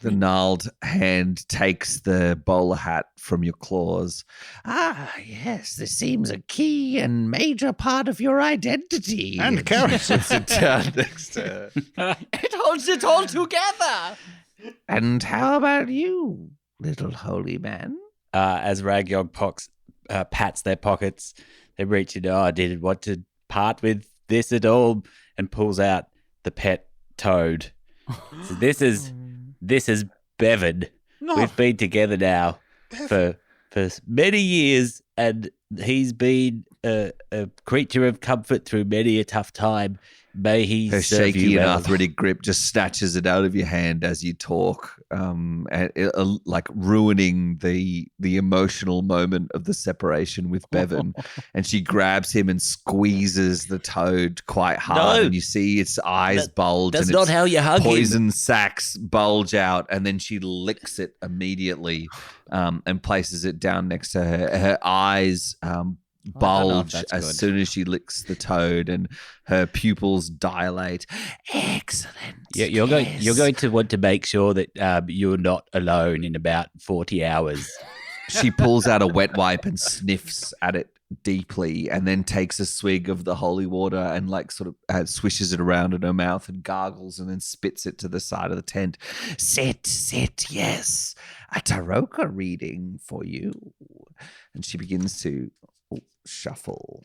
The gnarled hand takes the bowler hat from your claws. Ah, yes, this seems a key and major part of your identity. And carrot. Puts it down next to her. It holds it all together. And how about you, little holy man? As Ragyog pats their pockets, they reach in. I didn't want to part with this at all, and pulls out the pet toad. So this is Bevan. No. We've been together now for many years, and he's been a creature of comfort through many a tough time. May he Her serve shaky you and well. arthritic grip just snatches it out of your hand as you talk, like ruining the emotional moment of the separation with Bevan. And she grabs him and squeezes the toad quite hard, No. and you see its eyes bulge. That's and not its how you hug him. poison sacs bulge out, and then she licks it immediately and places it down next to her. Her eyes bulge that's as good. soon as she licks the toad, and her pupils dilate. Excellent. You're going to want to make sure that you're not alone in about 40 hours. She pulls out a wet wipe and sniffs at it deeply, and then takes a swig of the holy water and like sort of swishes it around in her mouth and gargles, and then spits it to the side of the tent. Sit, yes. A Tarokka reading for you. And she begins to shuffle.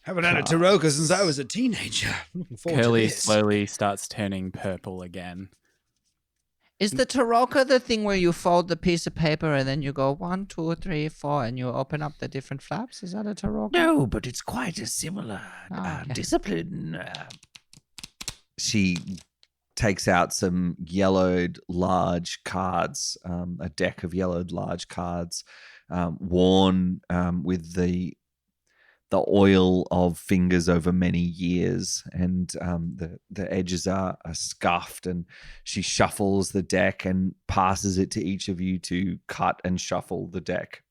Haven't had a Tarokka since I was a teenager. Looking forward to Curly this. slowly starts turning purple again. Is the Tarokka the thing where you fold the piece of paper and then you go 1, 2, 3, 4 and you open up the different flaps? Is that a Tarokka? No, but it's quite a similar okay. discipline. She takes out some yellowed large cards, a deck of yellowed large cards, worn with the oil of fingers over many years, and the edges are scuffed, and she shuffles the deck and passes it to each of you to cut and shuffle the deck.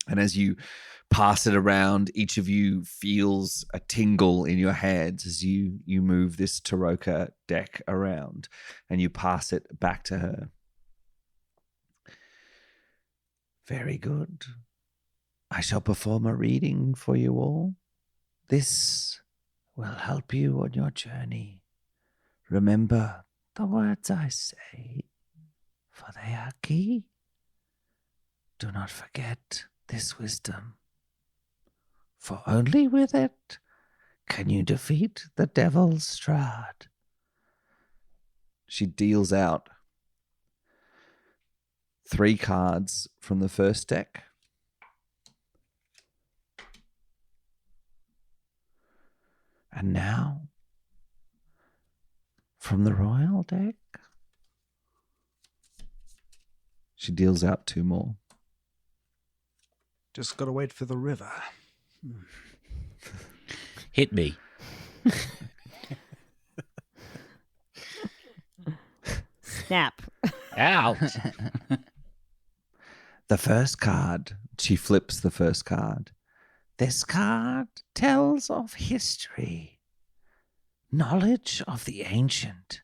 And as you pass it around, each of you feels a tingle in your hands as you move this Tarokka deck around, and you pass it back to her. Very good. I shall perform a reading for you all. This will help you on your journey. Remember the words I say, for they are key. Do not forget this wisdom, for only with it can you defeat the devil's Strahd. She deals out 3 cards from the first deck. And now, from the royal deck, She deals out 2 more. Just got to wait for the river. Hit me. Snap. Ouch. the first card. She flips the first card. This card tells of history. Knowledge of the ancient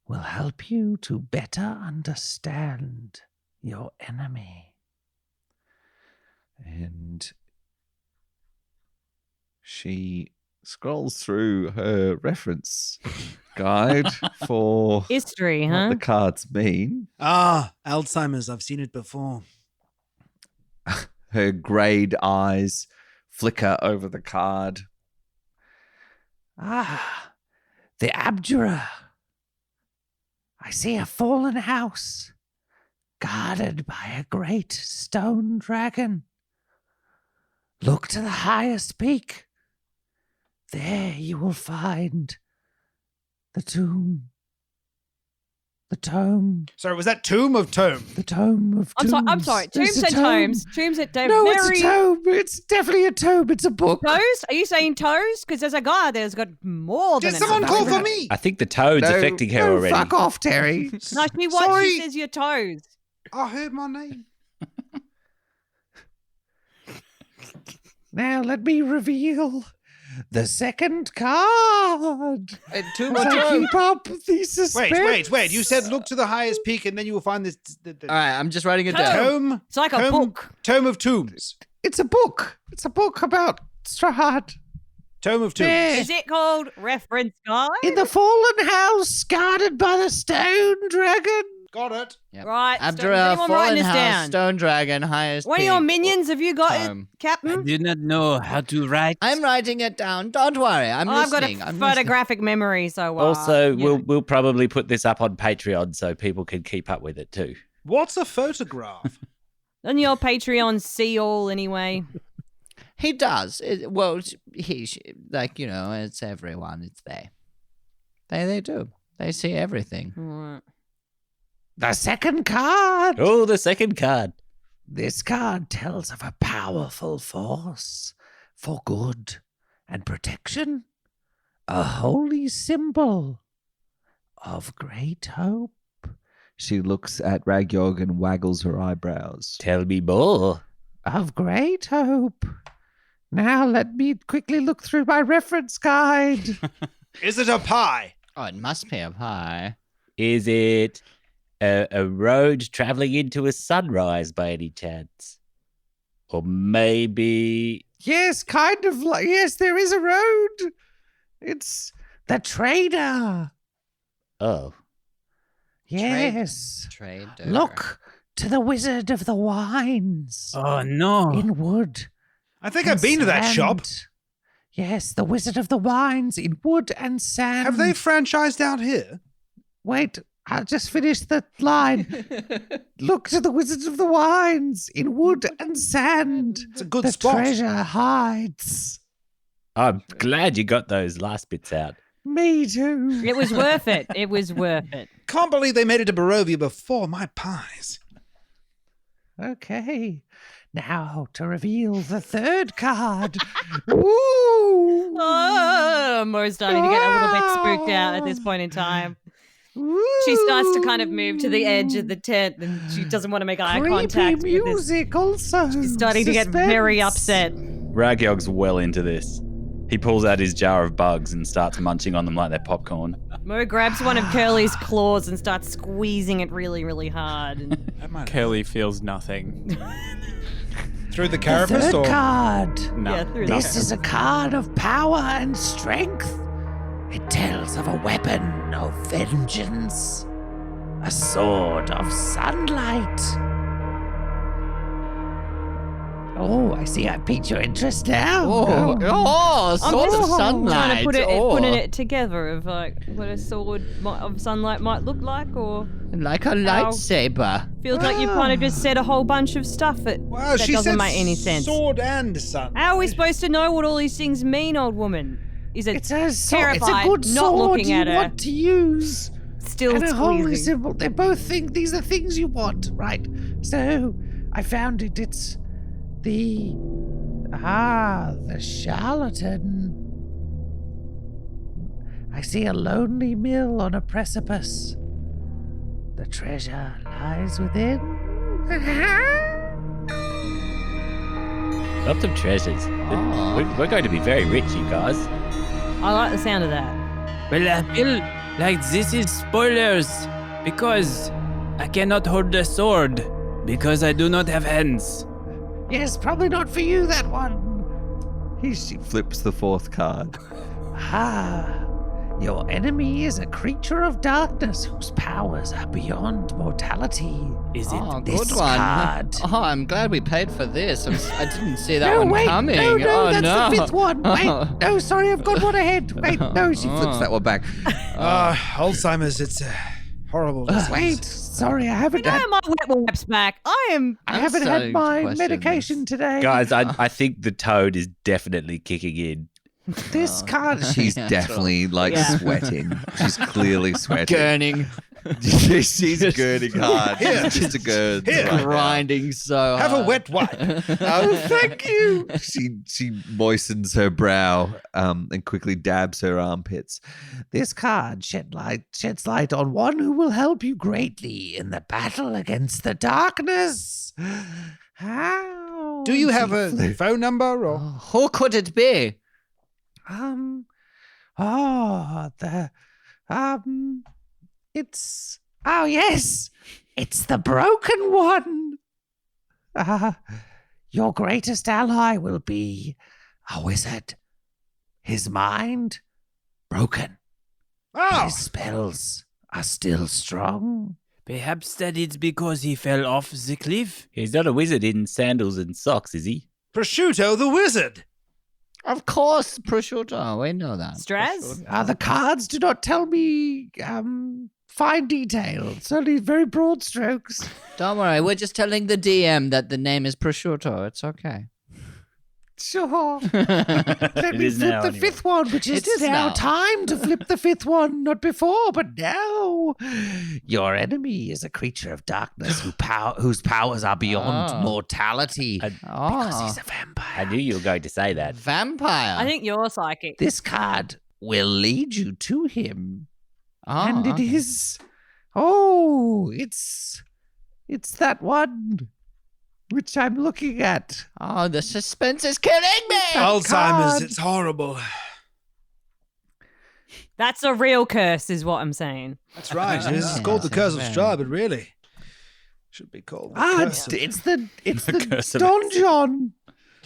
will help you to better understand your enemy. And she scrolls through her reference guide for History, what huh? the cards mean. Ah, Alzheimer's. I've seen it before. Her grayed eyes flicker over the card. Ah, the Abjura. I see a fallen house, guarded by a great stone dragon. Look to the highest peak. There you will find the tomb. The tome. Sorry, was that tomb of tome? The tome of tombs. I'm sorry. There's Tombs a and tome. tomes. Tombs at No, it's a tome. It's definitely a tome. It's a book. Toes? Are you saying toes? Because there's a guy there's got more than Did enough. someone call for me? I think the toad's affecting her already. Fuck off, Terry. No, she Sorry. says your toes. I heard my name. Now let me reveal the second card. Two As more I tomes. keep up the suspense. Wait. You said look to the highest peak and then you will find this. All right, I'm just writing it down. Tome. It's like a book. Tome of tombs. It's a book. It's a book about Strahd. Tome of tombs. There, Is it called Reference Guide? in the fallen house, guarded by the stone dragon. Got it. Yep. Right. After is a anyone writing fallen this house, down? stone dragon, highest One of peak. your minions, have you got it, Tome. I Captain? do not know how to write. I'm writing it down. Don't worry. I'm I've got listening. a I'm photographic memory, so Also, you know. we'll probably put this up on Patreon so people can keep up with it too. What's a photograph? On your Patreon, see all anyway. He does. It's everyone. It's they. They do. They see everything. Alright. The second card. Oh, the second card. This card tells of a powerful force for good and protection, a holy symbol of great hope. She looks at Ragyog and waggles her eyebrows. Tell me more. Of great hope. Now let me quickly look through my reference guide. Is it a pie? Oh, it must be up high. Is it a road traveling into a sunrise by any chance? Or maybe... Yes, kind of like, yes, there is a road. It's the trader. Oh. Yes. Trader. Look to the Wizard of the Wines Oh no! in wood. I think I've been to that shop. Sand. Yes, the Wizard of the Wines in wood and sand. Have they franchised out here? Wait, I'll just finish the line. Look to the Wizard of the Wines in wood and sand. It's a good The spot. treasure hides. I'm glad you got those last bits out. Me too. It was worth it. It was worth it. Can't believe they made it to Barovia before my pies. Okay. Now to reveal the third card. Ooh. Oh, Mo's starting to get a little bit spooked out at this point in time. She starts to kind of move to the edge of the tent and she doesn't want to make eye contact Creepy with this. music also. She's starting to get very Suspense. upset. Ragyog's well into this. He pulls out his jar of bugs and starts munching on them like they're popcorn. Mo grabs one of Curly's claws and starts squeezing it really, really hard. And Curly feels nothing. Through the The carapace third or? card. No. yeah, through This is a card of power and strength. It tells of a weapon of vengeance, a sword of sunlight. Oh, I see. I piqued your interest now. I'm sword of just sunlight. trying to put oh. putting it together of like what a sword of sunlight might look like, or Like a lightsaber. feels like you've kind of just said a whole bunch of stuff that, Wow, that she doesn't said make any sense. sword and sun. How are we supposed to know what all these things mean, old woman? Is it It's a sword. It's a terrified, good not sword looking you at her, want to use. still And a holy squeezing? symbol. They both think these are things you want, right? So I found it. It's the charlatan. I see a lonely mill on a precipice. The treasure lies within. Lots of treasures. We're going to be very rich, you guys. I like the sound of that. Well, I feel like this is spoilers because I cannot hold the sword because I do not have hands. Yes, probably not for you, that one. She flips the fourth card. Your enemy is a creature of darkness whose powers are beyond mortality. Is it? Oh, This good one. card. Oh, I'm glad we paid for this. I didn't see that No, one wait, coming. no, oh, that's no. the fifth one. Wait, no, sorry, I've got one ahead. Wait, no, She flips that one back. Alzheimer's, horrible disease. Wait, sorry, I haven't I had. have my wet wipes back. I haven't so had my questioning medication this. today. Guys, I think the toad is definitely kicking in. This card. She's Yeah, definitely like Yeah. sweating. She's clearly sweating. Gurning, She's girding hard. Here. Just a gird. Here. right now. grinding so Have a hard. wet wipe. Oh, thank you. She moistens her brow and quickly dabs her armpits. This card sheds light on one who will help you greatly in the battle against the darkness. How? Do you have a deeply- phone number or? Who could it be? It's yes, it's the broken one. Your greatest ally will be a wizard. His mind broken. Oh, His spells are still strong. Perhaps that it's because he fell off the cliff. He's not a wizard in sandals and socks, is he? Prosciutto the wizard. Of course, prosciutto. We know that. Straz? The cards do not tell me fine detail. It's only very broad strokes. Don't worry, we're just telling the DM that the name is prosciutto. It's okay. Sure. Let It me is flip now, the anyway. fifth one, which is It's now now. time to flip the fifth one. Not before, but now. Your enemy is a creature of darkness whose powers are beyond Oh. mortality. Because Oh, he's a vampire. I knew you were going to say that. vampire. I think you're psychic. This card will lead you to him. Oh, And it okay. is. It's that one which I'm looking at. Oh, the suspense is killing me. Alzheimer's. card. It's horrible. That's a real curse, is what I'm saying. That's right. This is Yeah, called the it's Curse of very- Strahd, but really should be called the Curse of... It's the Curse of donjon.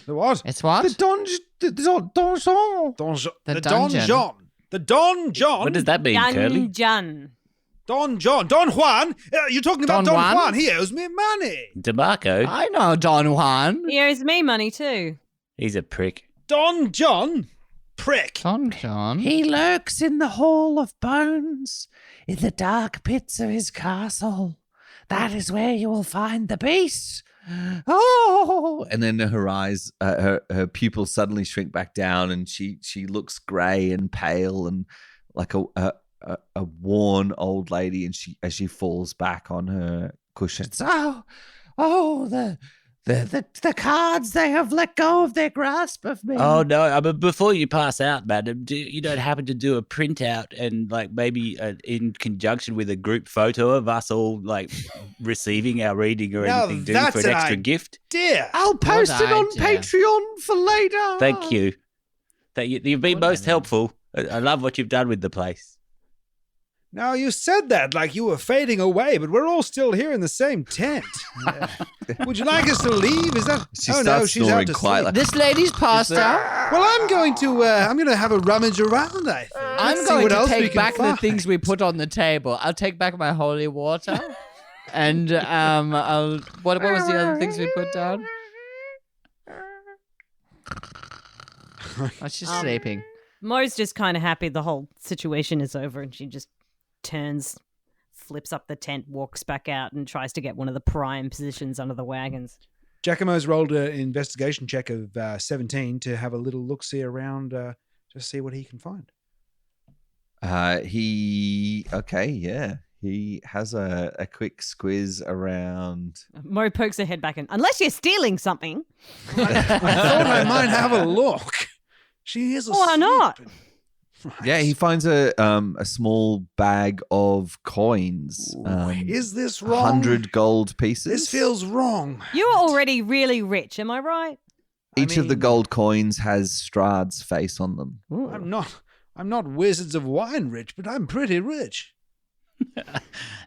The what? It's what? The donjon. Donjon. The The dungeon. Donjon. The Don John. What does that mean, Curly? Dungeon. Don John. Don Juan. You're talking about Don Don Juan? Juan. He owes me money. DeMarco? I know Don Juan. He owes me money too. He's a prick. Don John. Prick. Don John. He lurks in the Hall of Bones, in the dark pits of his castle. That is where you will find the beast. Oh! And then her eyes, her pupils suddenly shrink back down, and she looks grey and pale and like a worn old lady. And as she falls back on her cushions. The cards, they have let go of their grasp of me. Oh no! But before you pass out, madam, you don't happen to do a printout and like maybe in conjunction with a group photo of us all like receiving our reading or Now anything, do for that's an an extra idea. gift? Dear. I'll post it on idea. Patreon for later. Thank you. You've been Good most idea. helpful. I love what you've done with the place. Now, you said that like you were fading away, but we're all still here in the same tent. Would you like us to leave? Is that... She oh, no, starts she's out snoring to quite sleep. like- This lady's passed out. Well, I'm going to have a rummage around, I think. I'm See going what to else we take can back the find. things we put on the table. I'll take back my holy water. And what was the other things we put down? Oh, she's sleeping. Mo's just kind of happy the whole situation is over, and she just turns, flips up the tent, walks back out, and tries to get one of the prime positions under the wagons. Giacomo's rolled an investigation check of 17 to have a little look-see around, just see what he can find. He has a quick squiz around. Mo pokes her head back in. Unless you're stealing something. I thought I might have a look. She is Why not? asleep. Yeah, he finds a small bag of coins. Is this wrong? 100 gold pieces. This feels wrong. You are already really rich, am I right? Each of the mean- gold coins has Strahd's face on them. I'm not Wizards of Wine rich, but I'm pretty rich.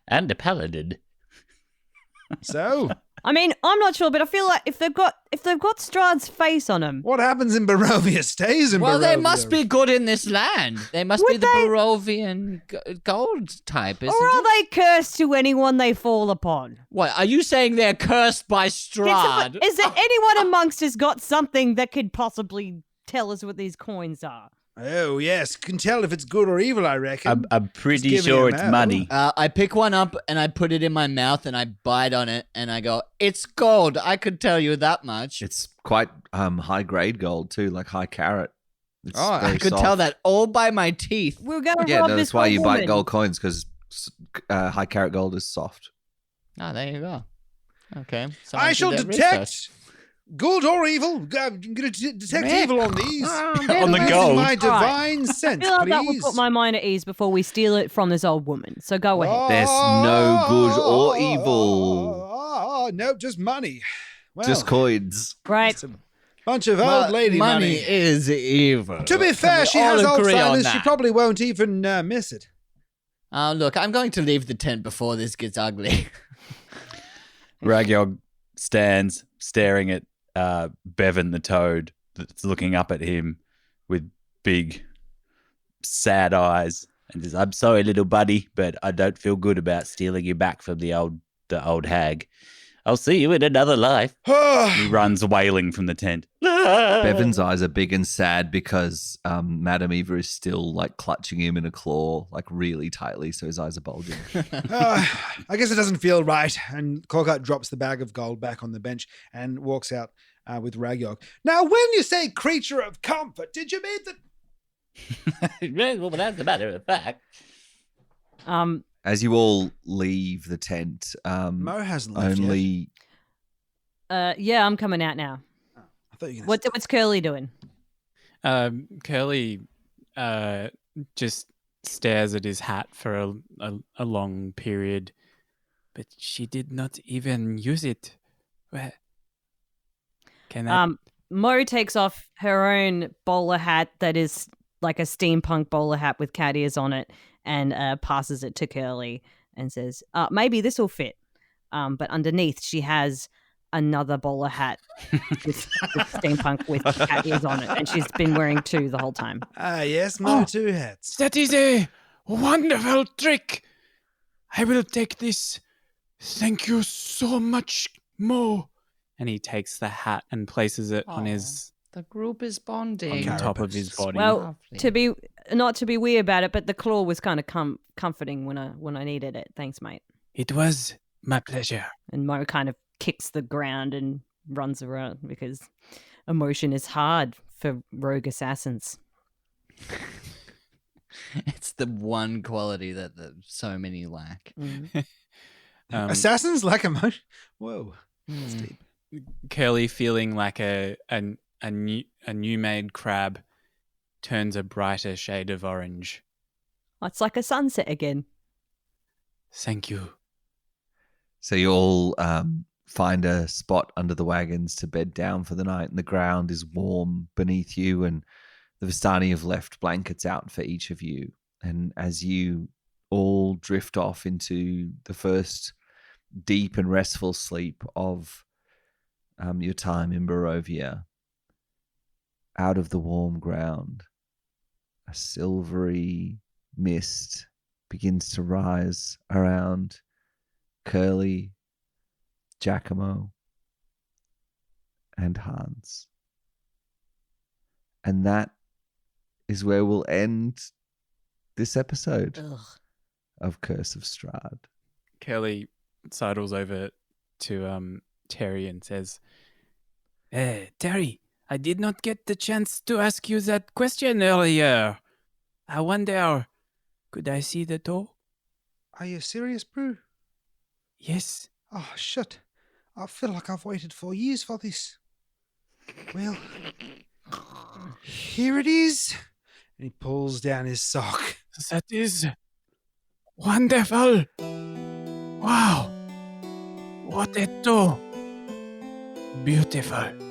And a paladin. So, I mean, I'm not sure, but I feel like if they've got Strahd's face on them, what happens in Barovia stays in Barovia. Well, they must be good in this land. They must be Would the they- Barovian gold type, isn't or are it? they cursed to anyone they fall upon? What, are you saying they're cursed by Strahd? Is there anyone amongst us got something that could possibly tell us what these coins are? Oh, yes. Can tell if it's good or evil, I reckon. I'm pretty giving sure him it's out. money. I pick one up and I put it in my mouth and I bite on it and I go, "It's gold. I could tell you that much." It's quite high grade gold too, like high carat. It's I very could tell soft. that all by my teeth. We're going to Yeah, rob no, this that's why you woman. bite gold coins, because high carat gold is soft. Oh, there you go. Okay. I shall someone did their detect research. good or evil. I'm going to detect evil on these. On the Using gold. my Right. divine I sense, feel like that would please. put my mind at ease before we steal it from this old woman. So go ahead. There's no good or evil. No, just money. Well, Just coins. Right. just a bunch of old lady money money. is evil. To be Can fair, we she all has agree on Alzheimer's. She that? probably won't even miss it. Look, I'm going to leave the tent before this gets ugly. Ragyog stands staring at Bevan the toad that's looking up at him with big, sad eyes and says, "I'm sorry, little buddy, but I don't feel good about stealing you back from the old hag. I'll see you in another life." He runs wailing from the tent. Bevan's eyes are big and sad because Madame Eva is still like clutching him in a claw, like really tightly, so his eyes are bulging. I guess it doesn't feel right. And Korkut drops the bag of gold back on the bench and walks out with Ragyog. Now, when you say creature of comfort, did you mean that? Well, that's a matter of fact. As you all leave the tent, Mo hasn't left yet. only Yeah, I'm coming out now. I thought you were going to What's Curly doing? Curly just stares at his hat for a long period, but she did not even use it. Where can that? Mo takes off her own bowler hat that is like a steampunk bowler hat with cat ears on it and passes it to Curly and says, maybe this will fit. But underneath she has another bowler hat with steampunk with cat ears on it, and she's been wearing two the whole time. yes, Mo, two hats. That is a wonderful trick. I will take this. Thank you so much, Mo. And he takes the hat and places it on his The group is bonding. on top of his body. Well, not to be weird about it, but the claw was kind of comforting when I needed it. Thanks, mate. It was my pleasure. And Mo kind of kicks the ground and runs around because emotion is hard for rogue assassins. It's the one quality that so many lack. Assassins lack emotion. Whoa. That's deep. Curly, feeling like a new made crab, turns a brighter shade of orange. It's like a sunset again. Thank you. So you all find a spot under the wagons to bed down for the night, and the ground is warm beneath you, and the Vistani have left blankets out for each of you. And as you all drift off into the first deep and restful sleep of your time in Barovia, out of the warm ground, a silvery mist begins to rise around Curly, Giacomo, and Hans. And that is where we'll end this episode of Curse of Strahd. Curly sidles over to Terry and says, Terry, I did not get the chance to ask you that question earlier. I wonder, could I see the door? Are you serious, Brew? Yes. Oh, shit. I feel like I've waited 4 years for this. Well, here it is. And he pulls down his sock. That is wonderful. Wow. What a door. Beautiful.